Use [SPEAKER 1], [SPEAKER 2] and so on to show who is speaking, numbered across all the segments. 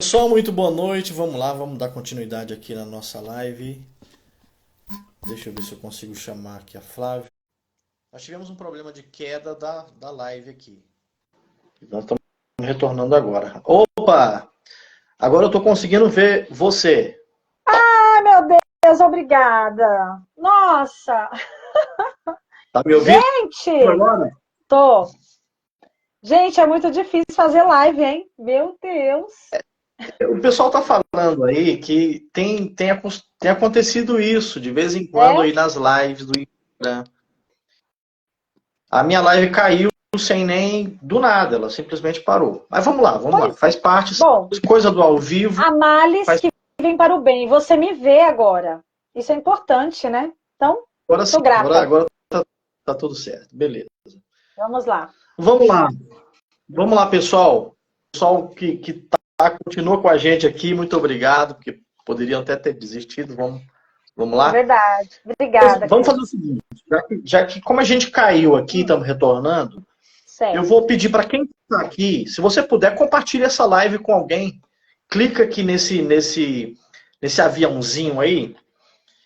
[SPEAKER 1] Pessoal, muito boa noite. Vamos lá, vamos dar continuidade aqui na nossa live. Deixa eu ver se eu consigo chamar aqui a Flávia. Nós tivemos um problema de queda da live aqui. Nós estamos retornando agora. Opa! Agora eu estou conseguindo ver você.
[SPEAKER 2] Ai, meu Deus, obrigada. Nossa,
[SPEAKER 1] Tá me ouvindo
[SPEAKER 2] gente,
[SPEAKER 1] agora?
[SPEAKER 2] tô. Gente, é muito difícil fazer live, hein? Meu Deus.
[SPEAKER 1] O pessoal tá falando aí que tem acontecido isso de vez em quando
[SPEAKER 2] É?
[SPEAKER 1] aí nas lives do Instagram. A minha live caiu sem nem do nada, ela simplesmente parou. Mas vamos lá, vamos lá.
[SPEAKER 2] Pois.
[SPEAKER 1] Faz parte,
[SPEAKER 2] Bom,
[SPEAKER 1] coisa do ao vivo,
[SPEAKER 2] há males
[SPEAKER 1] faz
[SPEAKER 2] que vêm para o bem. Você me vê agora. Isso é importante, né? Então,
[SPEAKER 1] agora sim,
[SPEAKER 2] tô grata.
[SPEAKER 1] agora tá tudo certo. Beleza.
[SPEAKER 2] Vamos lá.
[SPEAKER 1] Vamos lá. Vamos lá, pessoal. Pessoal que continua com a gente aqui, muito obrigado, porque poderiam até ter desistido. Vamos
[SPEAKER 2] É
[SPEAKER 1] lá.
[SPEAKER 2] verdade. Obrigada,
[SPEAKER 1] Vamos fazer
[SPEAKER 2] querido.
[SPEAKER 1] o seguinte, já que como a gente caiu aqui, estamos retornando, eu
[SPEAKER 2] Certo.
[SPEAKER 1] vou pedir para quem está aqui, se você puder, compartilhe essa live com alguém. Clica aqui nesse aviãozinho aí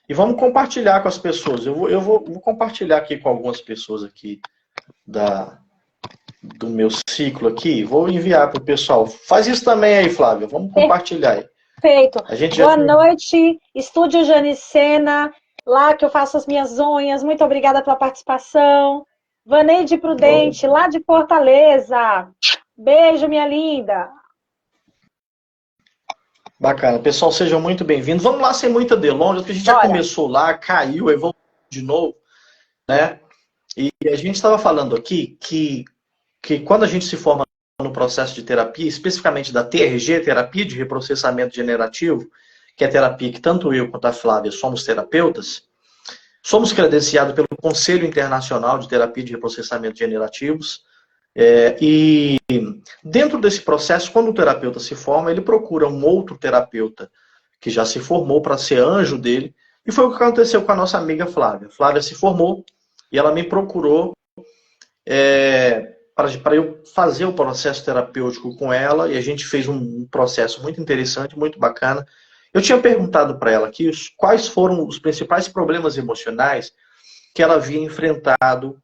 [SPEAKER 1] e vamos compartilhar com as pessoas. Eu vou compartilhar aqui com algumas pessoas aqui da, do meu ciclo aqui. Vou enviar para o pessoal. Faz isso também aí, Flávia. Vamos compartilhar aí.
[SPEAKER 2] Perfeito.
[SPEAKER 1] A gente já
[SPEAKER 2] Boa
[SPEAKER 1] tem.
[SPEAKER 2] noite, Estúdio Janicena, lá que eu faço as minhas unhas. Muito obrigada pela participação. Vaneide Prudente, lá de Fortaleza. Beijo, minha linda.
[SPEAKER 1] Bacana. Pessoal, sejam muito bem-vindos. Vamos lá sem muita delonga, porque a gente já
[SPEAKER 2] Bora.
[SPEAKER 1] começou lá, caiu, aí vamos de novo, né? E a gente estava falando aqui que quando a gente se forma no processo de terapia, especificamente da TRG, terapia de reprocessamento generativo, que é a terapia que tanto eu quanto a Flávia somos terapeutas, somos credenciados pelo Conselho Internacional de Terapia de Reprocessamento Generativos. E dentro desse processo, quando o terapeuta se forma, ele procura um outro terapeuta que já se formou para ser anjo dele. E foi o que aconteceu com a nossa amiga Flávia. Flávia se formou e ela me procurou para eu fazer o processo terapêutico com ela. E a gente fez um processo muito interessante, muito bacana. Eu tinha perguntado para ela aqui quais foram os principais problemas emocionais que ela havia enfrentado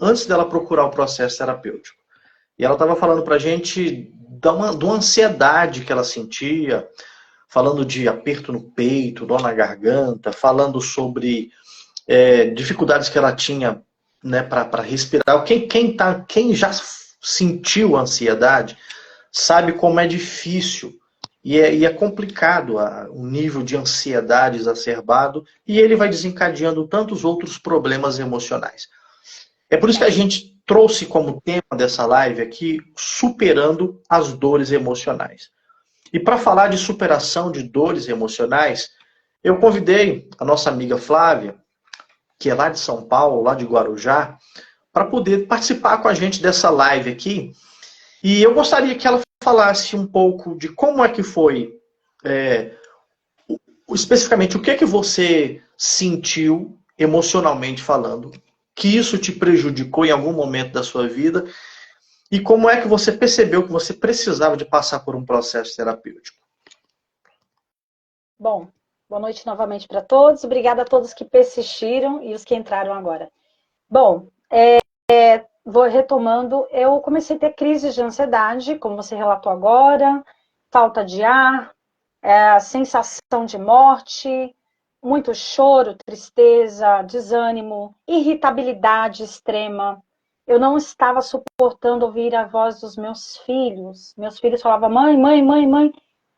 [SPEAKER 1] antes dela procurar o processo terapêutico. E ela estava falando para a gente de uma ansiedade que ela sentia, falando de aperto no peito, dor na garganta, falando sobre dificuldades que ela tinha, né, para respirar. Quem já sentiu ansiedade sabe como é difícil e é complicado o nível de ansiedade exacerbado e ele vai desencadeando tantos outros problemas emocionais. É por isso que a gente trouxe como tema dessa live aqui, superando as dores emocionais. E para falar de superação de dores emocionais, eu convidei a nossa amiga Flávia, que é lá de São Paulo, lá de Guarujá, para poder participar com a gente dessa live aqui. E eu gostaria que ela falasse um pouco de como é que foi, especificamente, o que é que você sentiu emocionalmente falando, que isso te prejudicou em algum momento da sua vida, e como é que você percebeu que você precisava de passar por um processo terapêutico.
[SPEAKER 2] Bom, boa noite novamente para todos. Obrigada a todos que persistiram e os que entraram agora. Bom, vou retomando. Eu comecei a ter crises de ansiedade, como você relatou agora, falta de ar, sensação de morte, muito choro, tristeza, desânimo, irritabilidade extrema. Eu não estava suportando ouvir a voz dos meus filhos. Meus filhos falavam mãe, mãe, mãe, mãe.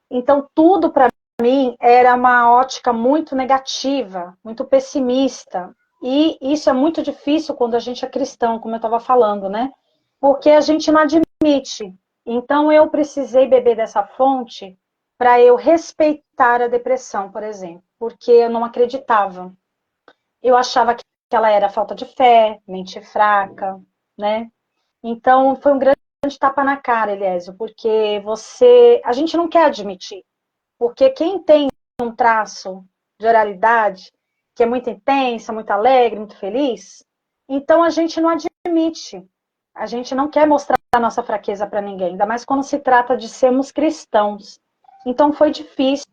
[SPEAKER 2] Então, tudo para mim era uma ótica muito negativa, muito pessimista. E isso é muito difícil quando a gente é cristão, como eu estava falando, né? Porque a gente não admite. Então, eu precisei beber dessa fonte para eu respeitar a depressão, por exemplo, porque eu não acreditava. Eu achava que ela era falta de fé, mente fraca, né? Então, foi um grande tapa na cara, Eliésio, porque a gente não quer admitir. Porque quem tem um traço de oralidade, que é muito intensa, muito alegre, muito feliz, então a gente não admite. A gente não quer mostrar a nossa fraqueza para ninguém, ainda mais quando se trata de sermos cristãos. Então foi difícil,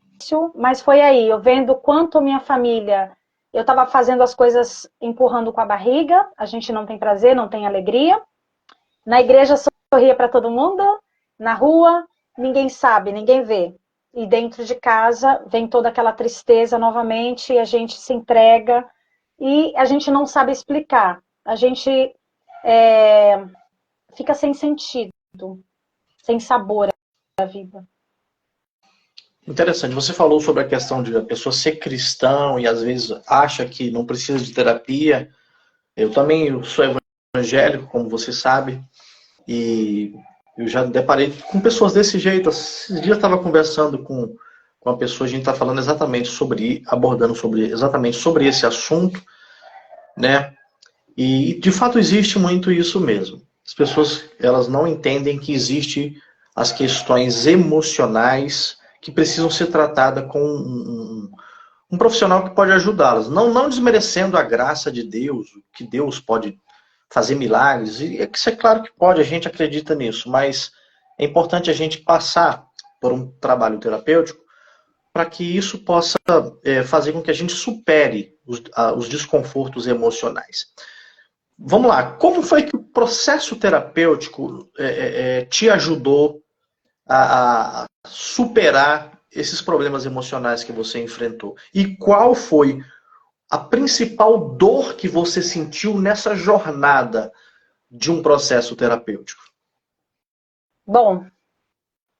[SPEAKER 2] mas foi aí, eu vendo quanto minha família, eu estava fazendo as coisas empurrando com a barriga, a gente não tem prazer, não tem alegria. Na igreja sorria para todo mundo, na rua ninguém sabe, ninguém vê. E dentro de casa vem toda aquela tristeza novamente, e a gente se entrega e a gente não sabe explicar. A gente fica sem sentido, sem sabor à vida.
[SPEAKER 1] Interessante. Você falou sobre a questão de a pessoa ser cristão e às vezes acha que não precisa de terapia. Eu também sou evangélico, como você sabe, e eu já deparei com pessoas desse jeito. Esses dias eu estava conversando com uma pessoa, a gente está falando exatamente sobre, abordando exatamente sobre esse assunto, né? E de fato existe muito isso mesmo. As pessoas, elas não entendem que existe as questões emocionais que precisam ser tratadas com um profissional que pode ajudá-las. Não desmerecendo a graça de Deus, que Deus pode fazer milagres. E isso é claro que pode, a gente acredita nisso, mas é importante a gente passar por um trabalho terapêutico para que isso possa fazer com que a gente supere os desconfortos emocionais. Vamos lá, como foi que o processo terapêutico te ajudou a superar esses problemas emocionais que você enfrentou? E qual foi a principal dor que você sentiu nessa jornada de um processo terapêutico?
[SPEAKER 2] Bom,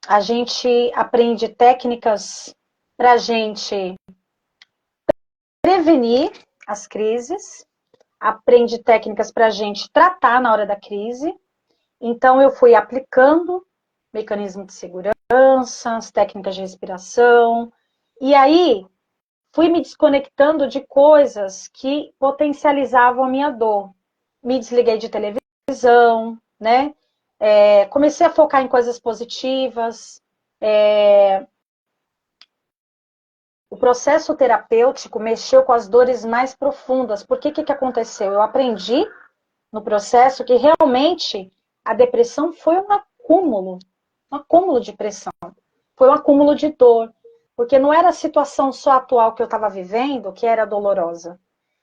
[SPEAKER 2] a gente aprende técnicas para a gente prevenir as crises, aprende técnicas para a gente tratar na hora da crise. Então, eu fui aplicando mecanismo de segurança, as técnicas de respiração, e aí fui me desconectando de coisas que potencializavam a minha dor. Me desliguei de televisão, né? Comecei a focar em coisas positivas. O processo terapêutico mexeu com as dores mais profundas. Porque o que aconteceu? Eu aprendi no processo que realmente a depressão foi um acúmulo de pressão, foi um acúmulo de dor, porque não era a situação só atual que eu estava vivendo que era dolorosa,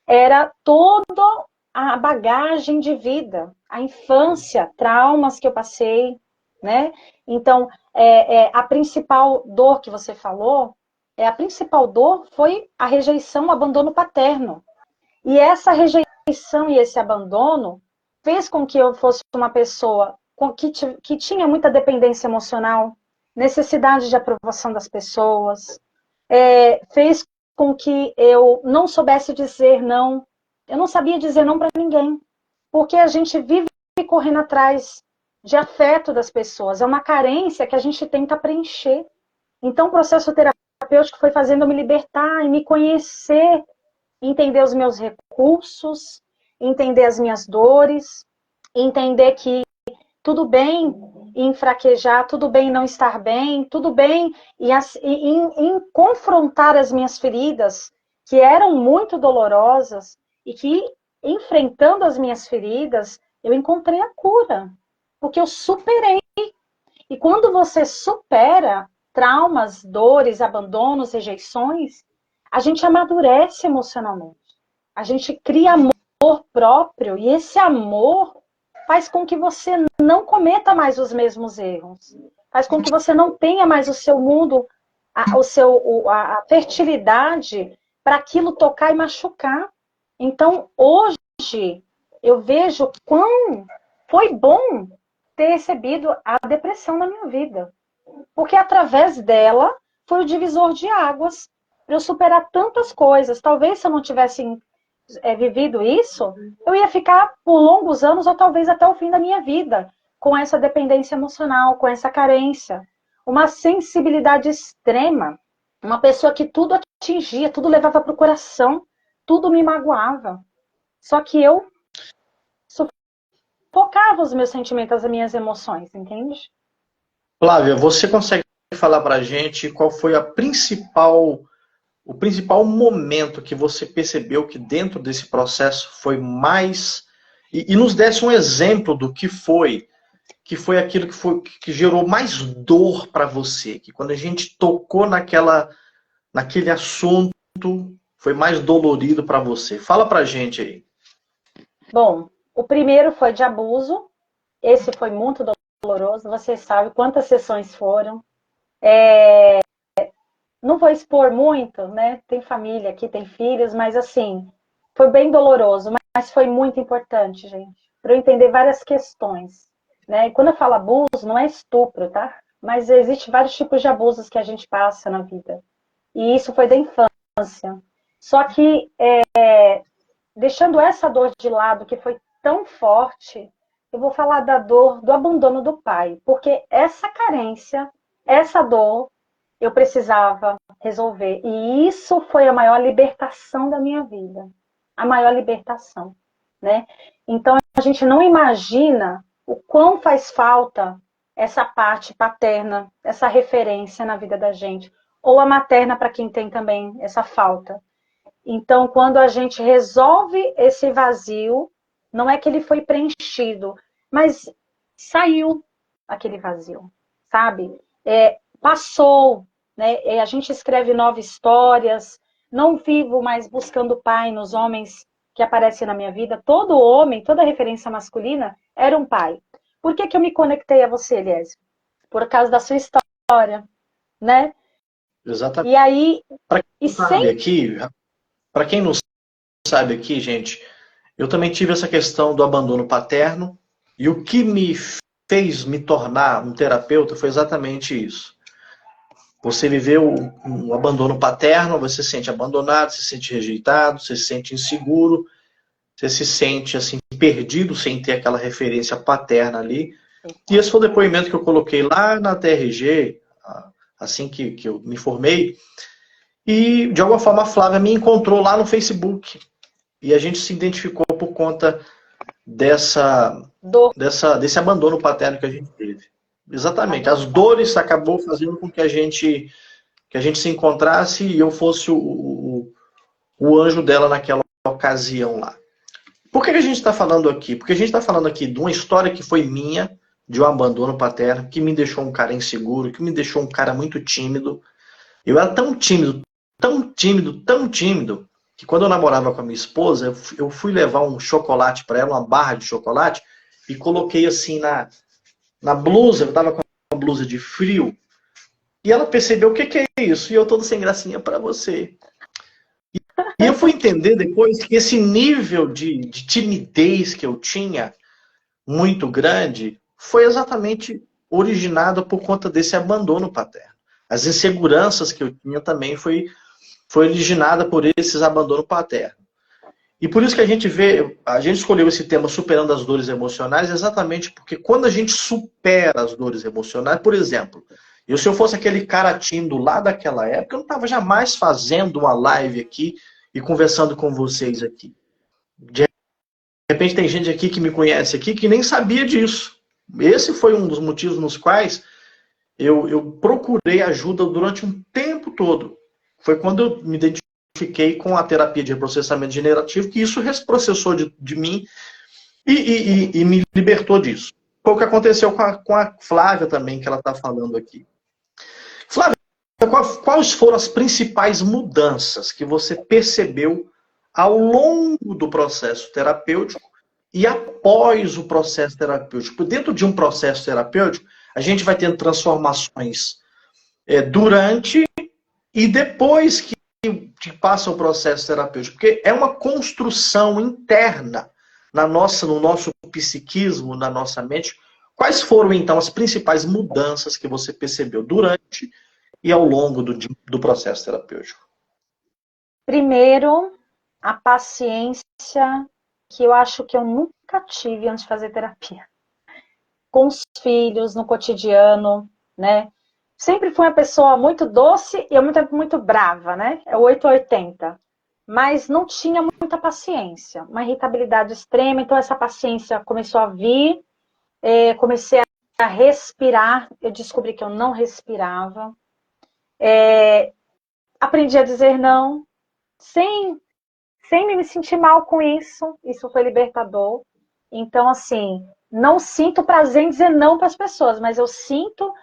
[SPEAKER 2] era toda a bagagem de vida, a infância, traumas que eu passei, né? Então, a principal dor que você falou, a principal dor foi a rejeição, o abandono paterno. E essa rejeição e esse abandono fez com que eu fosse uma pessoa que tinha muita dependência emocional, necessidade de aprovação das pessoas, fez com que eu não soubesse dizer não. Eu não sabia dizer não para ninguém, porque a gente vive correndo atrás de afeto das pessoas. É uma carência que a gente tenta preencher. Então, o processo terapêutico foi fazendo eu me libertar e me conhecer, entender os meus recursos, entender as minhas dores, entender que tudo bem em fraquejar, tudo bem em não estar bem, tudo bem em confrontar as minhas feridas, que eram muito dolorosas, e que, enfrentando as minhas feridas, eu encontrei a cura, porque eu superei. E quando você supera traumas, dores, abandonos, rejeições, a gente amadurece emocionalmente. A gente cria amor próprio, e esse amor faz com que você não cometa mais os mesmos erros. Faz com que você não tenha mais o seu mundo, a fertilidade para aquilo tocar e machucar. Então, hoje, eu vejo quão foi bom ter recebido a depressão na minha vida. Porque através dela foi o divisor de águas para eu superar tantas coisas. Talvez se eu não tivesse vivido isso, eu ia ficar por longos anos ou talvez até o fim da minha vida com essa dependência emocional, com essa carência. Uma sensibilidade extrema. Uma pessoa que tudo atingia, tudo levava para o coração, tudo me magoava. Só que eu sufocava os meus sentimentos, as minhas emoções, entende?
[SPEAKER 1] Flávia, você consegue falar para a gente qual foi o principal momento que você percebeu que dentro desse processo foi mais... E nos desse um exemplo do que foi que foi aquilo que gerou mais dor para você? Que quando a gente tocou naquele assunto, foi mais dolorido para você? Fala pra gente aí.
[SPEAKER 2] Bom, o primeiro foi de abuso. Esse foi muito doloroso. Você sabe quantas sessões foram. Não vou expor muito, né? Tem família aqui, tem filhos, mas assim, foi bem doloroso, mas foi muito importante, gente, para eu entender várias questões, né? E quando eu falo abuso, não é estupro, tá? Mas existe vários tipos de abusos que a gente passa na vida. E isso foi da infância. Só que, deixando essa dor de lado, que foi tão forte, eu vou falar da dor do abandono do pai. Porque essa carência, essa dor, eu precisava resolver. E isso foi a maior libertação da minha vida. A maior libertação, né? Então, a gente não imagina o quão faz falta essa parte paterna, essa referência na vida da gente. Ou a materna, para quem tem também essa falta. Então, quando a gente resolve esse vazio, não é que ele foi preenchido, mas saiu aquele vazio, sabe? Passou, né? A gente escreve novas histórias, não vivo mais buscando pai nos homens que aparecem na minha vida. Todo homem, toda referência masculina era um pai. Por que eu me conectei a você, Eliésio? Por causa da sua história, né?
[SPEAKER 1] Exatamente.
[SPEAKER 2] E aí,
[SPEAKER 1] Para
[SPEAKER 2] e
[SPEAKER 1] quem sabe
[SPEAKER 2] sem...
[SPEAKER 1] aqui, para quem não sabe aqui, gente, eu também tive essa questão do abandono paterno e o que me fez me tornar um terapeuta foi exatamente isso. Você viveu um abandono paterno, você se sente abandonado, se sente rejeitado, você se sente inseguro, você se sente assim perdido sem ter aquela referência paterna ali. E esse foi o depoimento que eu coloquei lá na TRG, assim que eu me formei. E de alguma forma a Flávia me encontrou lá no Facebook. E a gente se identificou por conta desse abandono paterno que a gente teve. Exatamente. As dores acabou fazendo com que a gente se encontrasse e eu fosse o anjo dela naquela ocasião lá. Por que a gente está falando aqui? Porque a gente está falando aqui de uma história que foi minha, de um abandono paterno, que me deixou um cara inseguro, que me deixou um cara muito tímido. Eu era tão tímido, tão tímido, tão tímido, que quando eu namorava com a minha esposa, eu fui levar um chocolate para ela, uma barra de chocolate, e coloquei assim na blusa, eu estava com uma blusa de frio, e ela percebeu o que é isso, e eu todo sem gracinha para você. E eu fui entender depois que esse nível de timidez que eu tinha, muito grande, foi exatamente originado por conta desse abandono paterno. As inseguranças que eu tinha também foi originada por esses abandono paterno. E por isso que a gente escolheu esse tema superando as dores emocionais, exatamente porque quando a gente supera as dores emocionais, por exemplo, se eu fosse aquele cara tímido lá daquela época, eu não estava jamais fazendo uma live aqui e conversando com vocês aqui. De repente tem gente aqui que me conhece aqui que nem sabia disso. Esse foi um dos motivos nos quais eu procurei ajuda durante um tempo todo. Foi quando eu me identifiquei com a terapia de reprocessamento generativo que isso reprocessou de mim e me libertou disso. Foi o que aconteceu com a Flávia também, que ela está falando aqui. Flávia, quais foram as principais mudanças que você percebeu ao longo do processo terapêutico e após o processo terapêutico? Dentro de um processo terapêutico, a gente vai tendo transformações durante e depois que passa o processo terapêutico, porque é uma construção interna no nosso psiquismo, na nossa mente. Quais foram, então, as principais mudanças que você percebeu durante e ao longo do processo terapêutico?
[SPEAKER 2] Primeiro, a paciência que eu acho que eu nunca tive antes de fazer terapia. Com os filhos, no cotidiano, né? Sempre fui uma pessoa muito doce e ao mesmo tempo muito brava, né? É 880. Mas não tinha muita paciência, uma irritabilidade extrema, então essa paciência começou a vir, comecei a respirar, eu descobri que eu não respirava, aprendi a dizer não, sem me sentir mal com isso foi libertador. Então, assim, não sinto prazer em dizer não para as pessoas, mas eu sinto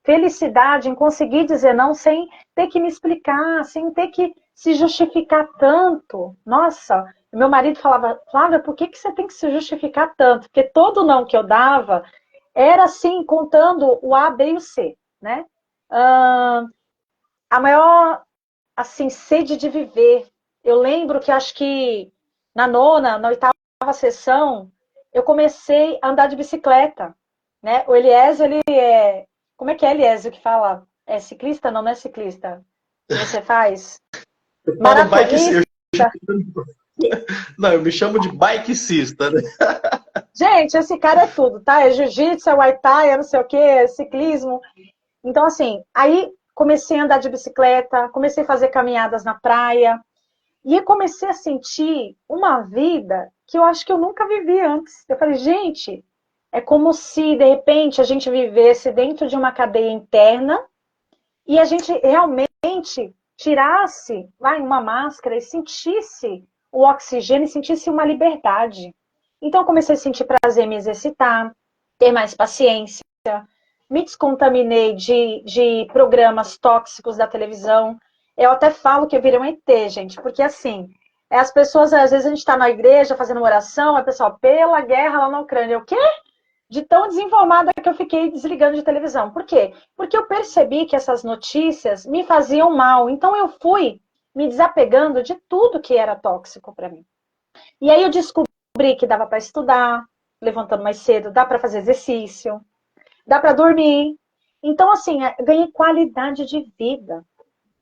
[SPEAKER 2] felicidade em conseguir dizer não sem ter que me explicar, sem ter que se justificar tanto. Nossa, meu marido falava, Flávia, por que você tem que se justificar tanto? Porque todo não que eu dava era assim, contando o A, B e o C, né? A maior, assim, sede de viver. Eu lembro que acho que na oitava sessão, eu comecei a andar de bicicleta, né? O Eliezer, ele é... Como é Eliezer que fala? É ciclista? Não, não é ciclista. Que você faz?
[SPEAKER 1] Eu falo bike,
[SPEAKER 2] Maratonista.
[SPEAKER 1] não, eu me chamo de bikecista, né?
[SPEAKER 2] Gente, esse cara é tudo, tá? É jiu-jitsu, é muay thai, é não sei o quê, é ciclismo. Então, assim, aí comecei a andar de bicicleta, comecei a fazer caminhadas na praia, e comecei a sentir uma vida que eu acho que eu nunca vivi antes. Eu falei, gente, é como se, de repente, a gente vivesse dentro de uma cadeia interna e a gente realmente tirasse uma máscara e sentisse o oxigênio e sentisse uma liberdade. Então, eu comecei a sentir prazer em me exercitar, ter mais paciência, me descontaminei de programas tóxicos da televisão. Eu até falo que eu virei um ET, gente, porque assim, as pessoas, às vezes a gente está na igreja fazendo uma oração, a pessoa, pela guerra lá na Ucrânia, o quê? De tão desinformada que eu fiquei desligando de televisão. Por quê? Porque eu percebi que essas notícias me faziam mal. Então eu fui me desapegando de tudo que era tóxico para mim. E aí eu descobri que dava para estudar, levantando mais cedo, dá para fazer exercício, dá para dormir. Então, assim, ganhei qualidade de vida.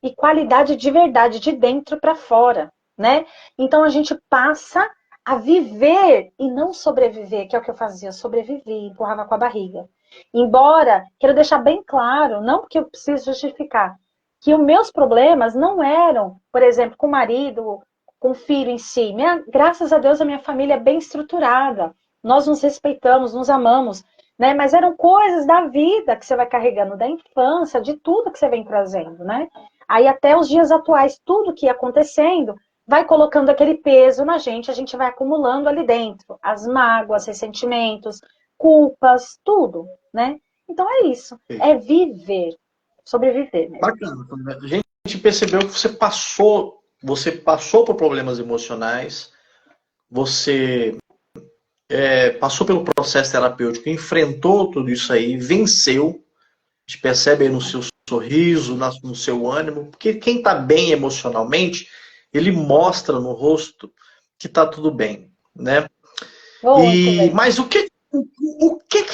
[SPEAKER 2] E qualidade de verdade, de dentro para fora, né? Então, a gente passa a viver e não sobreviver, que é o que eu fazia, sobreviver, empurrava com a barriga. Embora, quero deixar bem claro, não porque eu preciso justificar, que os meus problemas não eram, por exemplo, com o marido, com o filho em si. Graças a Deus, a minha família é bem estruturada. Nós nos respeitamos, nos amamos, né? Mas eram coisas da vida que você vai carregando, da infância, de tudo que você vem trazendo, né? Aí até os dias atuais, tudo que ia acontecendo, vai colocando aquele peso na gente, a gente vai acumulando ali dentro. As mágoas, ressentimentos, culpas, tudo, né? Então é isso, é viver, sobreviver mesmo.
[SPEAKER 1] Bacana. A gente percebeu que você passou por problemas emocionais, você passou pelo processo terapêutico, enfrentou tudo isso aí, venceu. A gente percebe aí no seu sorriso, no seu ânimo, porque quem está bem emocionalmente, ele mostra no rosto que está tudo bem, né?
[SPEAKER 2] Muito bem.
[SPEAKER 1] Mas o que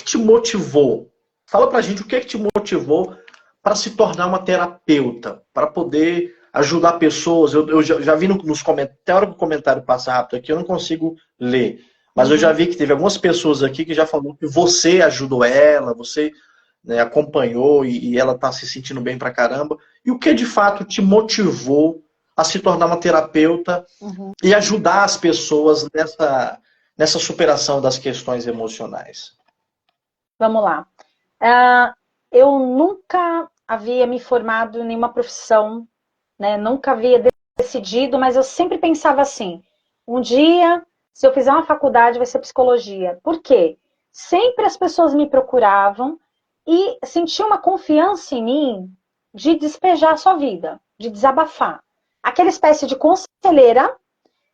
[SPEAKER 1] te motivou? Fala pra gente o que te motivou para se tornar uma terapeuta, para poder ajudar pessoas. Eu já vi nos comentários, até a hora que o comentário passa rápido aqui, eu não consigo ler. Mas eu já vi que teve algumas pessoas aqui que já falou que você ajudou ela, você, né, acompanhou e ela está se sentindo bem pra caramba. E o que de fato te motivou a se tornar uma terapeuta e ajudar as pessoas nessa superação das questões emocionais?
[SPEAKER 2] Vamos lá. Eu nunca havia me formado em nenhuma profissão, né? Nunca havia decidido, mas eu sempre pensava assim, um dia, se eu fizer uma faculdade, vai ser psicologia. Por quê? Sempre as pessoas me procuravam e sentiam uma confiança em mim de despejar a sua vida, de desabafar. Aquela espécie de conselheira,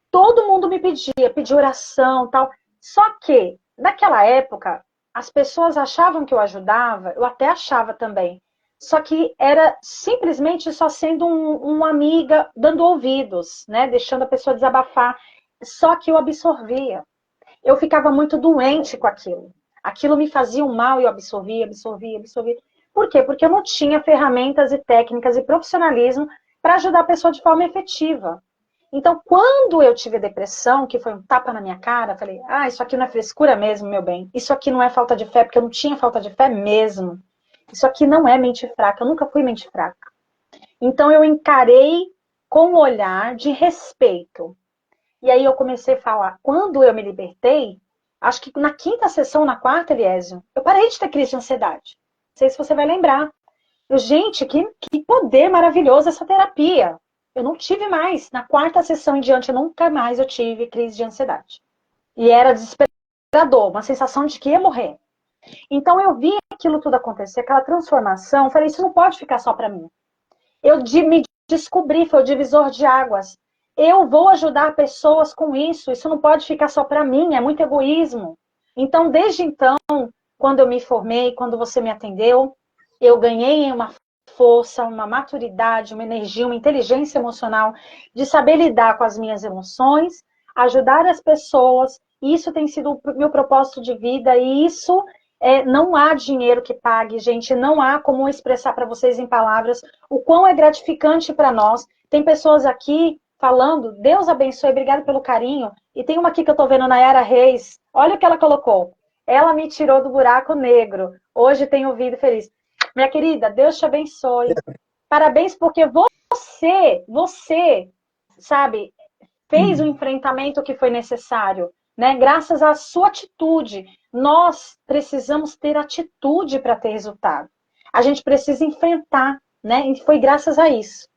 [SPEAKER 2] todo mundo me pedia oração, tal. Só que, naquela época, as pessoas achavam que eu ajudava, eu até achava também. Só que era simplesmente só sendo uma amiga dando ouvidos, né? Deixando a pessoa desabafar. Só que eu absorvia. Eu ficava muito doente com aquilo. Aquilo me fazia um mal e eu absorvia. Por quê? Porque eu não tinha ferramentas e técnicas e profissionalismo para ajudar a pessoa de forma efetiva. Então, quando eu tive depressão, que foi um tapa na minha cara, falei, isso aqui não é frescura mesmo, meu bem. Isso aqui não é falta de fé, porque eu não tinha falta de fé mesmo. Isso aqui não é mente fraca, eu nunca fui mente fraca. Então, eu encarei com um olhar de respeito. E aí eu comecei a falar, quando eu me libertei, acho que na quinta sessão, na quarta, Eliésio, eu parei de ter crise de ansiedade. Não sei se você vai lembrar. Gente, que poder maravilhoso essa terapia. Eu não tive mais. Na quarta sessão em diante, nunca mais eu tive crise de ansiedade. E era desesperador. dor, uma sensação de que ia morrer. Então eu vi aquilo tudo acontecer, aquela transformação, falei, isso não pode ficar só para mim. Me descobri, foi o divisor de águas. Eu vou ajudar pessoas com isso não pode ficar só para mim, é muito egoísmo. Então, desde então, quando eu me formei, quando você me atendeu, eu ganhei uma força, uma maturidade, uma energia, uma inteligência emocional de saber lidar com as minhas emoções, ajudar as pessoas. Isso tem sido o meu propósito de vida e isso não há dinheiro que pague, gente, não há como expressar para vocês em palavras o quão é gratificante para nós. Tem pessoas aqui falando, Deus abençoe, obrigado pelo carinho. E tem uma aqui que eu estou vendo, Nayara Reis, olha o que ela colocou. Ela me tirou do buraco negro. Hoje tenho vida feliz. Minha querida, Deus te abençoe. Parabéns porque você, sabe, fez o enfrentamento que foi necessário, né? Graças à sua atitude. Nós precisamos ter atitude para ter resultado. A gente precisa enfrentar, né? E foi graças a isso.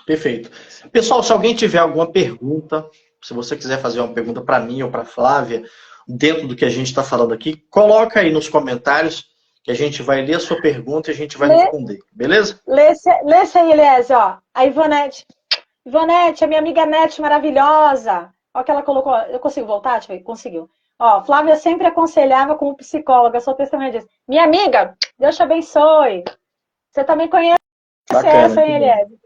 [SPEAKER 1] Perfeito. Pessoal, se alguém tiver alguma pergunta, se você quiser fazer uma pergunta para mim ou para Flávia, dentro do que a gente está falando aqui, coloca aí nos comentários que a gente vai ler a sua pergunta e a gente vai responder, beleza?
[SPEAKER 2] Lê esse aí, Eliésio, ó. A Ivonete. Ivonete, a minha amiga Nete maravilhosa. Olha o que ela colocou. Eu consigo voltar? Deixa eu ver. Conseguiu. Ó, Flávia sempre aconselhava como psicóloga, sua testemunha diz. Minha amiga, Deus te abençoe. Você também conhece essa, hein, Eliésio?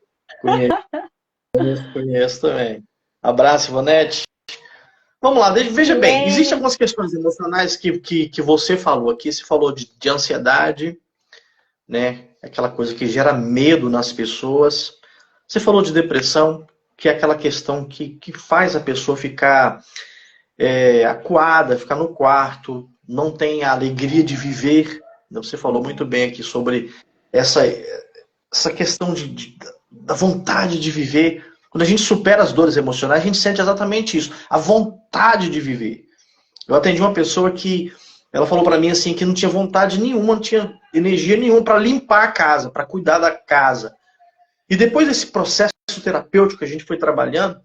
[SPEAKER 1] Conheço também. Abraço, Ivonete. Vamos lá, veja bem, existem algumas questões emocionais que você falou aqui. Você falou de ansiedade, né? Aquela coisa que gera medo nas pessoas. Você falou de depressão, que é aquela questão que faz a pessoa ficar acuada, ficar no quarto, não tem a alegria de viver. Você falou muito bem aqui sobre essa questão da vontade de viver. Quando a gente supera as dores emocionais, a gente sente exatamente isso, a vontade de viver. Eu atendi uma pessoa que ela falou para mim assim que não tinha vontade nenhuma, não tinha energia nenhuma para limpar a casa, para cuidar da casa. E depois desse processo terapêutico que a gente foi trabalhando,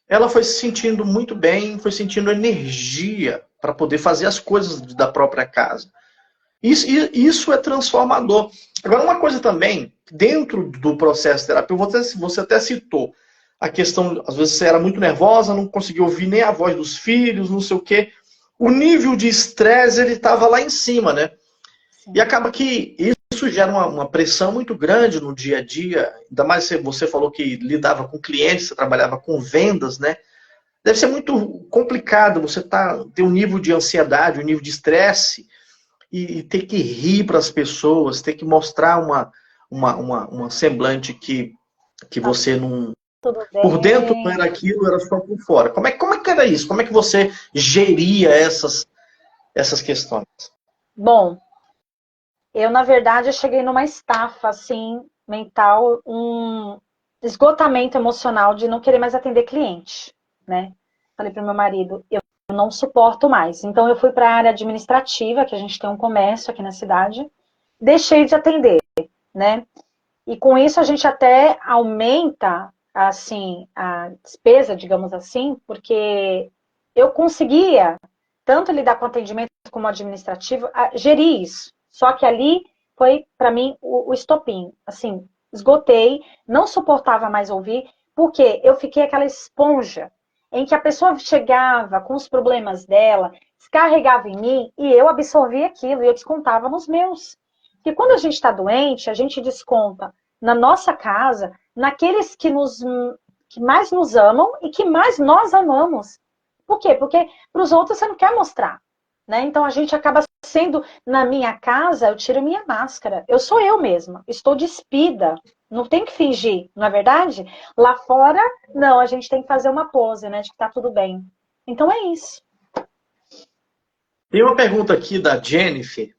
[SPEAKER 1] ela foi se sentindo muito bem, foi sentindo energia para poder fazer as coisas da própria casa. Isso é transformador. Agora, uma coisa também, dentro do processo terapêutico, você até citou a questão, às vezes você era muito nervosa, não conseguia ouvir nem a voz dos filhos, não sei o quê. O nível de estresse, ele estava lá em cima, né? Sim. E acaba que isso gera uma pressão muito grande no dia a dia, ainda mais você falou que lidava com clientes, você trabalhava com vendas, né? Deve ser muito complicado você ter um nível de ansiedade, um nível de estresse, e ter que rir para as pessoas, ter que mostrar uma semblante que você não... Por dentro não era aquilo, era só por fora. Como é que era isso? Como é que você geria essas questões?
[SPEAKER 2] Bom, eu, na verdade, cheguei numa estafa, assim, mental, um esgotamento emocional de não querer mais atender cliente, né? Falei para o meu marido, eu não suporto mais. Então, eu fui para a área administrativa, que a gente tem um comércio aqui na cidade, deixei de atender, né? E com isso a gente até aumenta, assim, a despesa, digamos assim, porque eu conseguia tanto lidar com atendimento como administrativo, gerir isso. Só que ali foi, para mim, o estopim. Assim, esgotei, não suportava mais ouvir, porque eu fiquei aquela esponja em que a pessoa chegava com os problemas dela, descarregava em mim e eu absorvia aquilo e eu descontava nos meus. Porque quando a gente está doente, a gente desconta na nossa casa, naqueles que mais nos amam e que mais nós amamos. Por quê? Porque para os outros você não quer mostrar. Né? Então a gente acaba sendo, na minha casa, eu tiro minha máscara. Eu sou eu mesma, estou despida. Não tem que fingir, não é verdade? Lá fora, não, a gente tem que fazer uma pose, né? De que tá tudo bem. Então é isso.
[SPEAKER 1] Tem uma pergunta aqui da Jennifer.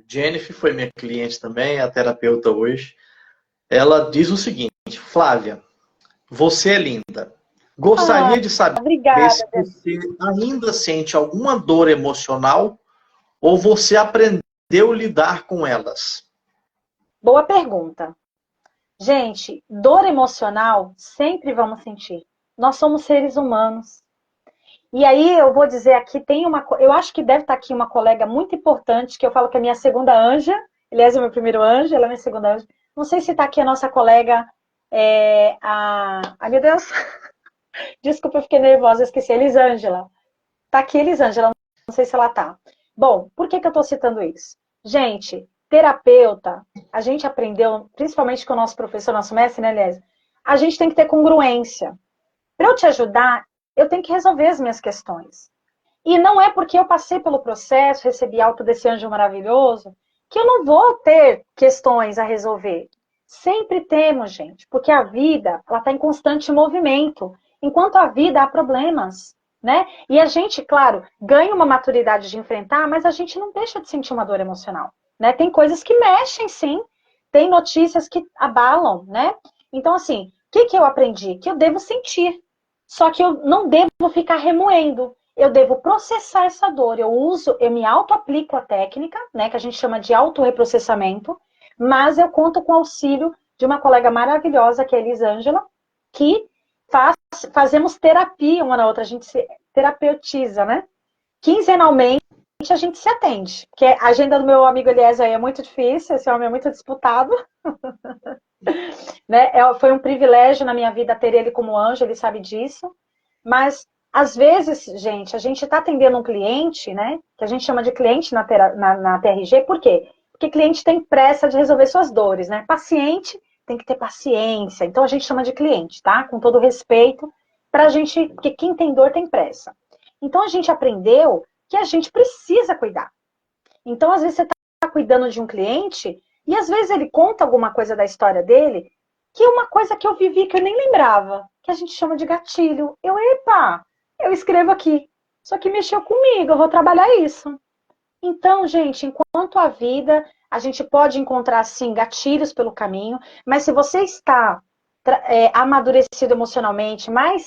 [SPEAKER 1] Jennifer foi minha cliente também, é a terapeuta hoje. Ela diz o seguinte: Flávia, você é linda. Gostaria de saber se você ainda sente alguma dor emocional ou você aprendeu a lidar com elas?
[SPEAKER 2] Boa pergunta. Gente, dor emocional sempre vamos sentir. Nós somos seres humanos. E aí eu vou dizer aqui, eu acho que deve estar aqui uma colega muito importante, que eu falo que é minha segunda anja, aliás, é meu primeiro anjo, ela é minha segunda anja. Não sei se está aqui a nossa colega, ai meu Deus, desculpa, eu fiquei nervosa, eu esqueci, Elisângela. Está aqui, Elisângela, não sei se ela está. Bom, por que eu estou citando isso? Gente, terapeuta, a gente aprendeu, principalmente com o nosso professor, nosso mestre, né, aliás, a gente tem que ter congruência. Para eu te ajudar, eu tenho que resolver as minhas questões. E não é porque eu passei pelo processo, recebi alto desse anjo maravilhoso, que eu não vou ter questões a resolver. Sempre temos, gente, porque a vida ela está em constante movimento. Enquanto a vida há problemas, né? E a gente, claro, ganha uma maturidade de enfrentar, mas a gente não deixa de sentir uma dor emocional, né? Tem coisas que mexem, sim. Tem notícias que abalam, né? Então, assim, o que eu aprendi? Que eu devo sentir. Só que eu não devo ficar remoendo. Eu devo processar essa dor. Eu me auto-aplico a técnica, né, que a gente chama de autorreprocessamento, mas eu conto com o auxílio de uma colega maravilhosa, que é a Elisângela, que fazemos terapia uma na outra, a gente se terapeutiza, né? Quinzenalmente a gente se atende, porque a agenda do meu amigo Eliezer é muito difícil, esse homem é muito disputado, né? Foi um privilégio na minha vida ter ele como anjo, ele sabe disso, mas às vezes, gente, a gente está atendendo um cliente, né? Que a gente chama de cliente na TRG, por quê? Porque cliente tem pressa de resolver suas dores, né? Paciente tem que ter paciência, então a gente chama de cliente, tá? Com todo respeito, pra gente, porque quem tem dor tem pressa. Então a gente aprendeu que a gente precisa cuidar. Então, às vezes, você está cuidando de um cliente e às vezes ele conta alguma coisa da história dele, que é uma coisa que eu vivi que eu nem lembrava, que a gente chama de gatilho. Epa, eu escrevo aqui. Só que mexeu comigo, eu vou trabalhar isso. Então, gente, enquanto a vida, a gente pode encontrar, sim, gatilhos pelo caminho, mas se você está amadurecido emocionalmente, mais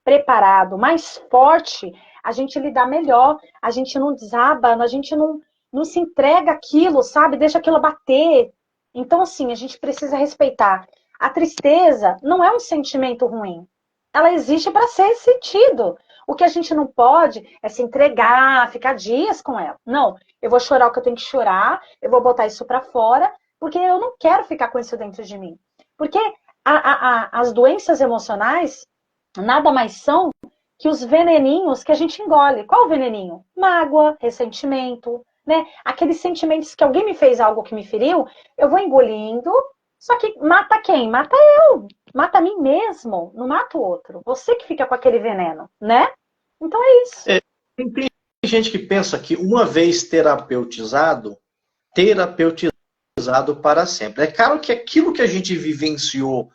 [SPEAKER 2] preparado, mais forte, a gente lidar melhor, a gente não desaba, a gente não se entrega aquilo, sabe? Deixa aquilo bater. Então, assim, a gente precisa respeitar. A tristeza não é um sentimento ruim. Ela existe para ser sentido. O que a gente não pode é se entregar, ficar dias com ela. Não, eu vou chorar o que eu tenho que chorar, eu vou botar isso para fora, porque eu não quero ficar com isso dentro de mim. Porque as doenças emocionais nada mais são que os veneninhos que a gente engole. Qual o veneninho? Mágoa, ressentimento, né? Aqueles sentimentos que alguém me fez algo que me feriu, eu vou engolindo, só que mata quem? Mata eu. Mata a mim mesmo, não mata o outro. Você que fica com aquele veneno, né? Então é isso.
[SPEAKER 1] Tem gente que pensa que uma vez terapeutizado para sempre. É claro que aquilo que a gente vivenciou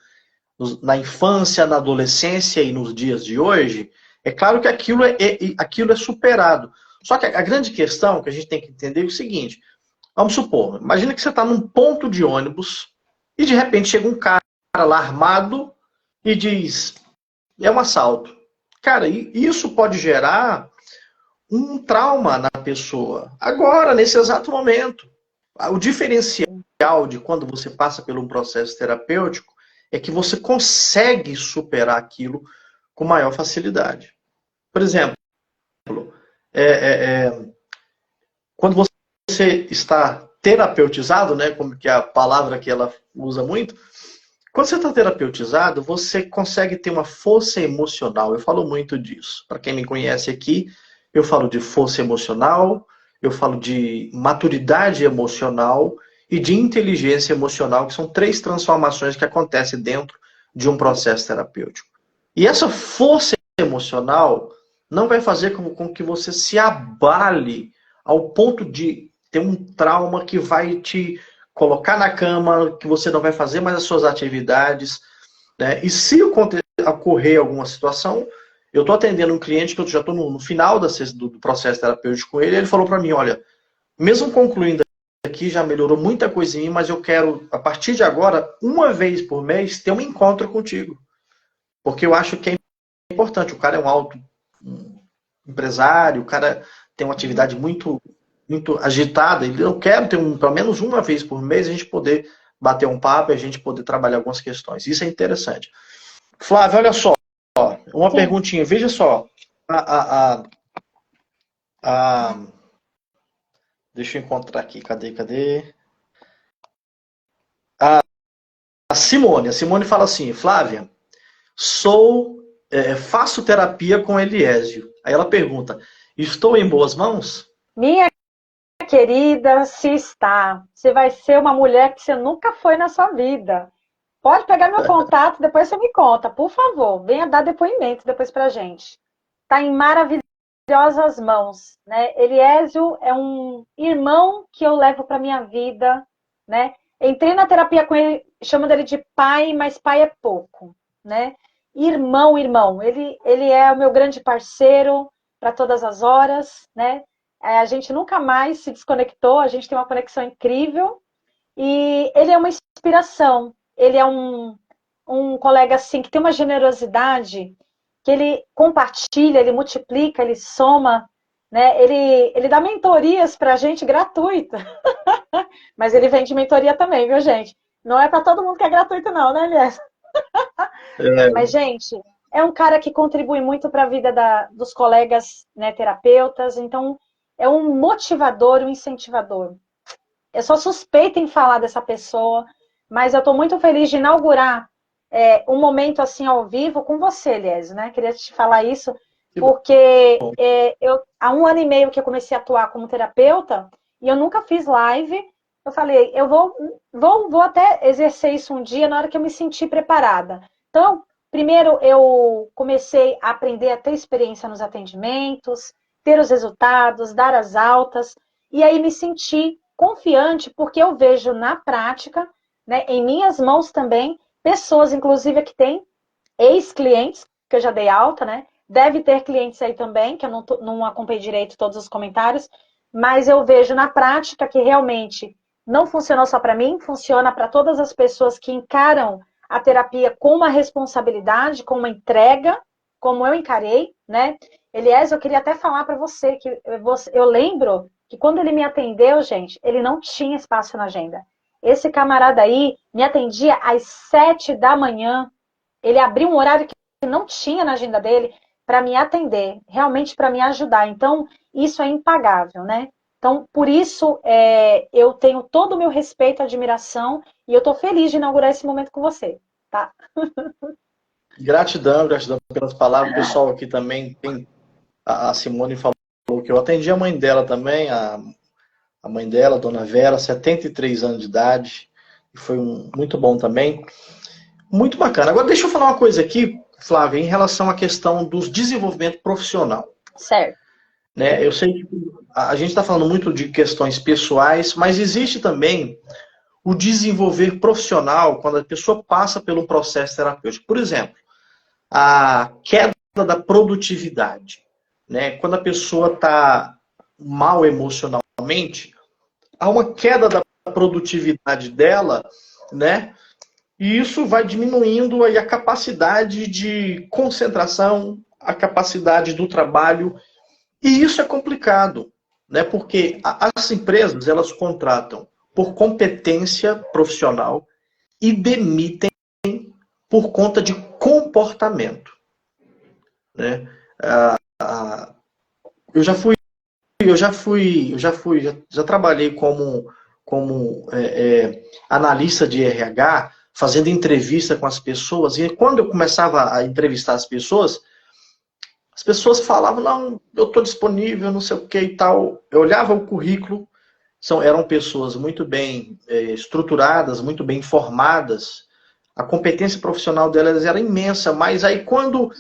[SPEAKER 1] na infância, na adolescência e nos dias de hoje, é claro que aquilo é superado. Só que a grande questão que a gente tem que entender é o seguinte: vamos supor, imagina que você está num ponto de ônibus e de repente chega um cara lá armado e diz, é um assalto. Cara, isso pode gerar um trauma na pessoa, agora, nesse exato momento. O diferencial de quando você passa por um processo terapêutico é que você consegue superar aquilo com maior facilidade. Por exemplo, quando você está terapeutizado, né, como que é a palavra que ela usa muito, quando você está terapeutizado, você consegue ter uma força emocional. Eu falo muito disso. Para quem me conhece aqui, eu falo de força emocional, eu falo de maturidade emocional e de inteligência emocional, que são 3 transformações que acontecem dentro de um processo terapêutico. E essa força emocional não vai fazer com que você se abale ao ponto de ter um trauma que vai te colocar na cama, que você não vai fazer mais as suas atividades, né? E se ocorrer alguma situação, eu estou atendendo um cliente que eu já estou no final do processo terapêutico com ele, e ele falou para mim, olha, mesmo concluindo aqui, já melhorou muita coisa em mim, mas eu quero, a partir de agora, uma vez por mês, ter um encontro contigo. Porque eu acho que é importante. O cara é um empresário, o cara tem uma atividade muito agitada. Eu quero ter pelo menos uma vez por mês a gente poder bater um papo e a gente poder trabalhar algumas questões. Isso é interessante. Flávia, olha só. Uma perguntinha. Veja só. a, a, a, deixa eu encontrar aqui, cadê? A Simone fala assim, Flávia, faço terapia com Eliésio. Aí ela pergunta, estou em boas mãos?
[SPEAKER 2] Minha querida, se está, você vai ser uma mulher que você nunca foi na sua vida. Pode pegar meu contato, depois você me conta, por favor. Venha dar depoimento depois pra gente. Está em maravilhosas mãos, né? Eliésio é um irmão que eu levo para minha vida, né? Entrei na terapia com ele, chamo dele de pai, mas pai é pouco, né? Irmão, ele é o meu grande parceiro para todas as horas, né? A gente nunca mais se desconectou, a gente tem uma conexão incrível e ele é uma inspiração. Ele é um colega assim que tem uma generosidade, que ele compartilha, ele multiplica, ele soma, né? Ele dá mentorias para a gente gratuita, mas ele vende mentoria também, viu, gente? Não é para todo mundo que é gratuito, não, né, Elias? Mas, gente, é um cara que contribui muito para a vida dos colegas, né, terapeutas, então é um motivador, um incentivador. Eu sou suspeita em falar dessa pessoa, mas eu estou muito feliz de inaugurar um momento assim ao vivo com você, Elias, né? Queria te falar isso,
[SPEAKER 1] Que
[SPEAKER 2] porque
[SPEAKER 1] bom.
[SPEAKER 2] há 1 ano e meio que eu comecei a atuar como terapeuta e eu nunca fiz live. Eu falei, eu vou até exercer isso um dia na hora que eu me sentir preparada. Então, primeiro eu comecei a aprender a ter experiência nos atendimentos, ter os resultados, dar as altas, e aí me senti confiante, porque eu vejo na prática, né, em minhas mãos também, pessoas, inclusive, que têm ex-clientes, que eu já dei alta, né? Deve ter clientes aí também, que eu não acompanhei direito todos os comentários, mas eu vejo na prática que realmente não funcionou só para mim, funciona para todas as pessoas que encaram a terapia com uma responsabilidade, com uma entrega, como eu encarei, né? Aliás, eu queria até falar para você que eu lembro que quando ele me atendeu, gente, ele não tinha espaço na agenda. Esse camarada aí me atendia às 7 da manhã. Ele abriu um horário que não tinha na agenda dele para me atender, realmente para me ajudar. Então, isso é impagável, né? Então, por isso, eu tenho todo o meu respeito, admiração, e eu estou feliz de inaugurar esse momento com você, tá?
[SPEAKER 1] Gratidão pelas palavras. O pessoal aqui também tem. A Simone falou que eu atendi a mãe dela também, a mãe dela, Dona Vera, 73 anos de idade, e foi muito bom também. Muito bacana. Agora, deixa eu falar uma coisa aqui, Flávia, em relação à questão dos desenvolvimento profissional.
[SPEAKER 2] Certo.
[SPEAKER 1] Né? Eu sei que a gente está falando muito de questões pessoais, mas existe também o desenvolver profissional quando a pessoa passa pelo processo terapêutico. Por exemplo, a queda da produtividade. Né? Quando a pessoa está mal emocionalmente, há uma queda da produtividade dela, né? E isso vai diminuindo aí a capacidade de concentração, a capacidade do trabalho. E isso é complicado, né? Porque as empresas, elas contratam por competência profissional e demitem por conta de comportamento, né? Eu já fui, já trabalhei como analista de RH, fazendo entrevista com as pessoas, e quando eu começava a entrevistar as pessoas falavam, não, eu estou disponível, não sei o que e tal. Eu olhava o currículo, eram pessoas muito bem estruturadas, muito bem formadas, a competência profissional delas era imensa, mas aí quando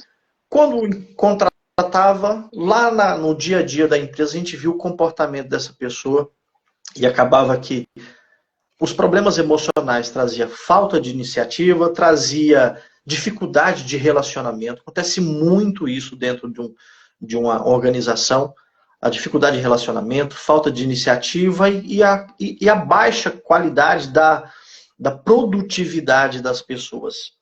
[SPEAKER 1] contratava, lá no dia a dia da empresa, a gente viu o comportamento dessa pessoa e acabava que os problemas emocionais trazia falta de iniciativa, trazia dificuldade de relacionamento. Acontece muito isso dentro de uma organização. A dificuldade de relacionamento, falta de iniciativa e a baixa qualidade da produtividade das pessoas.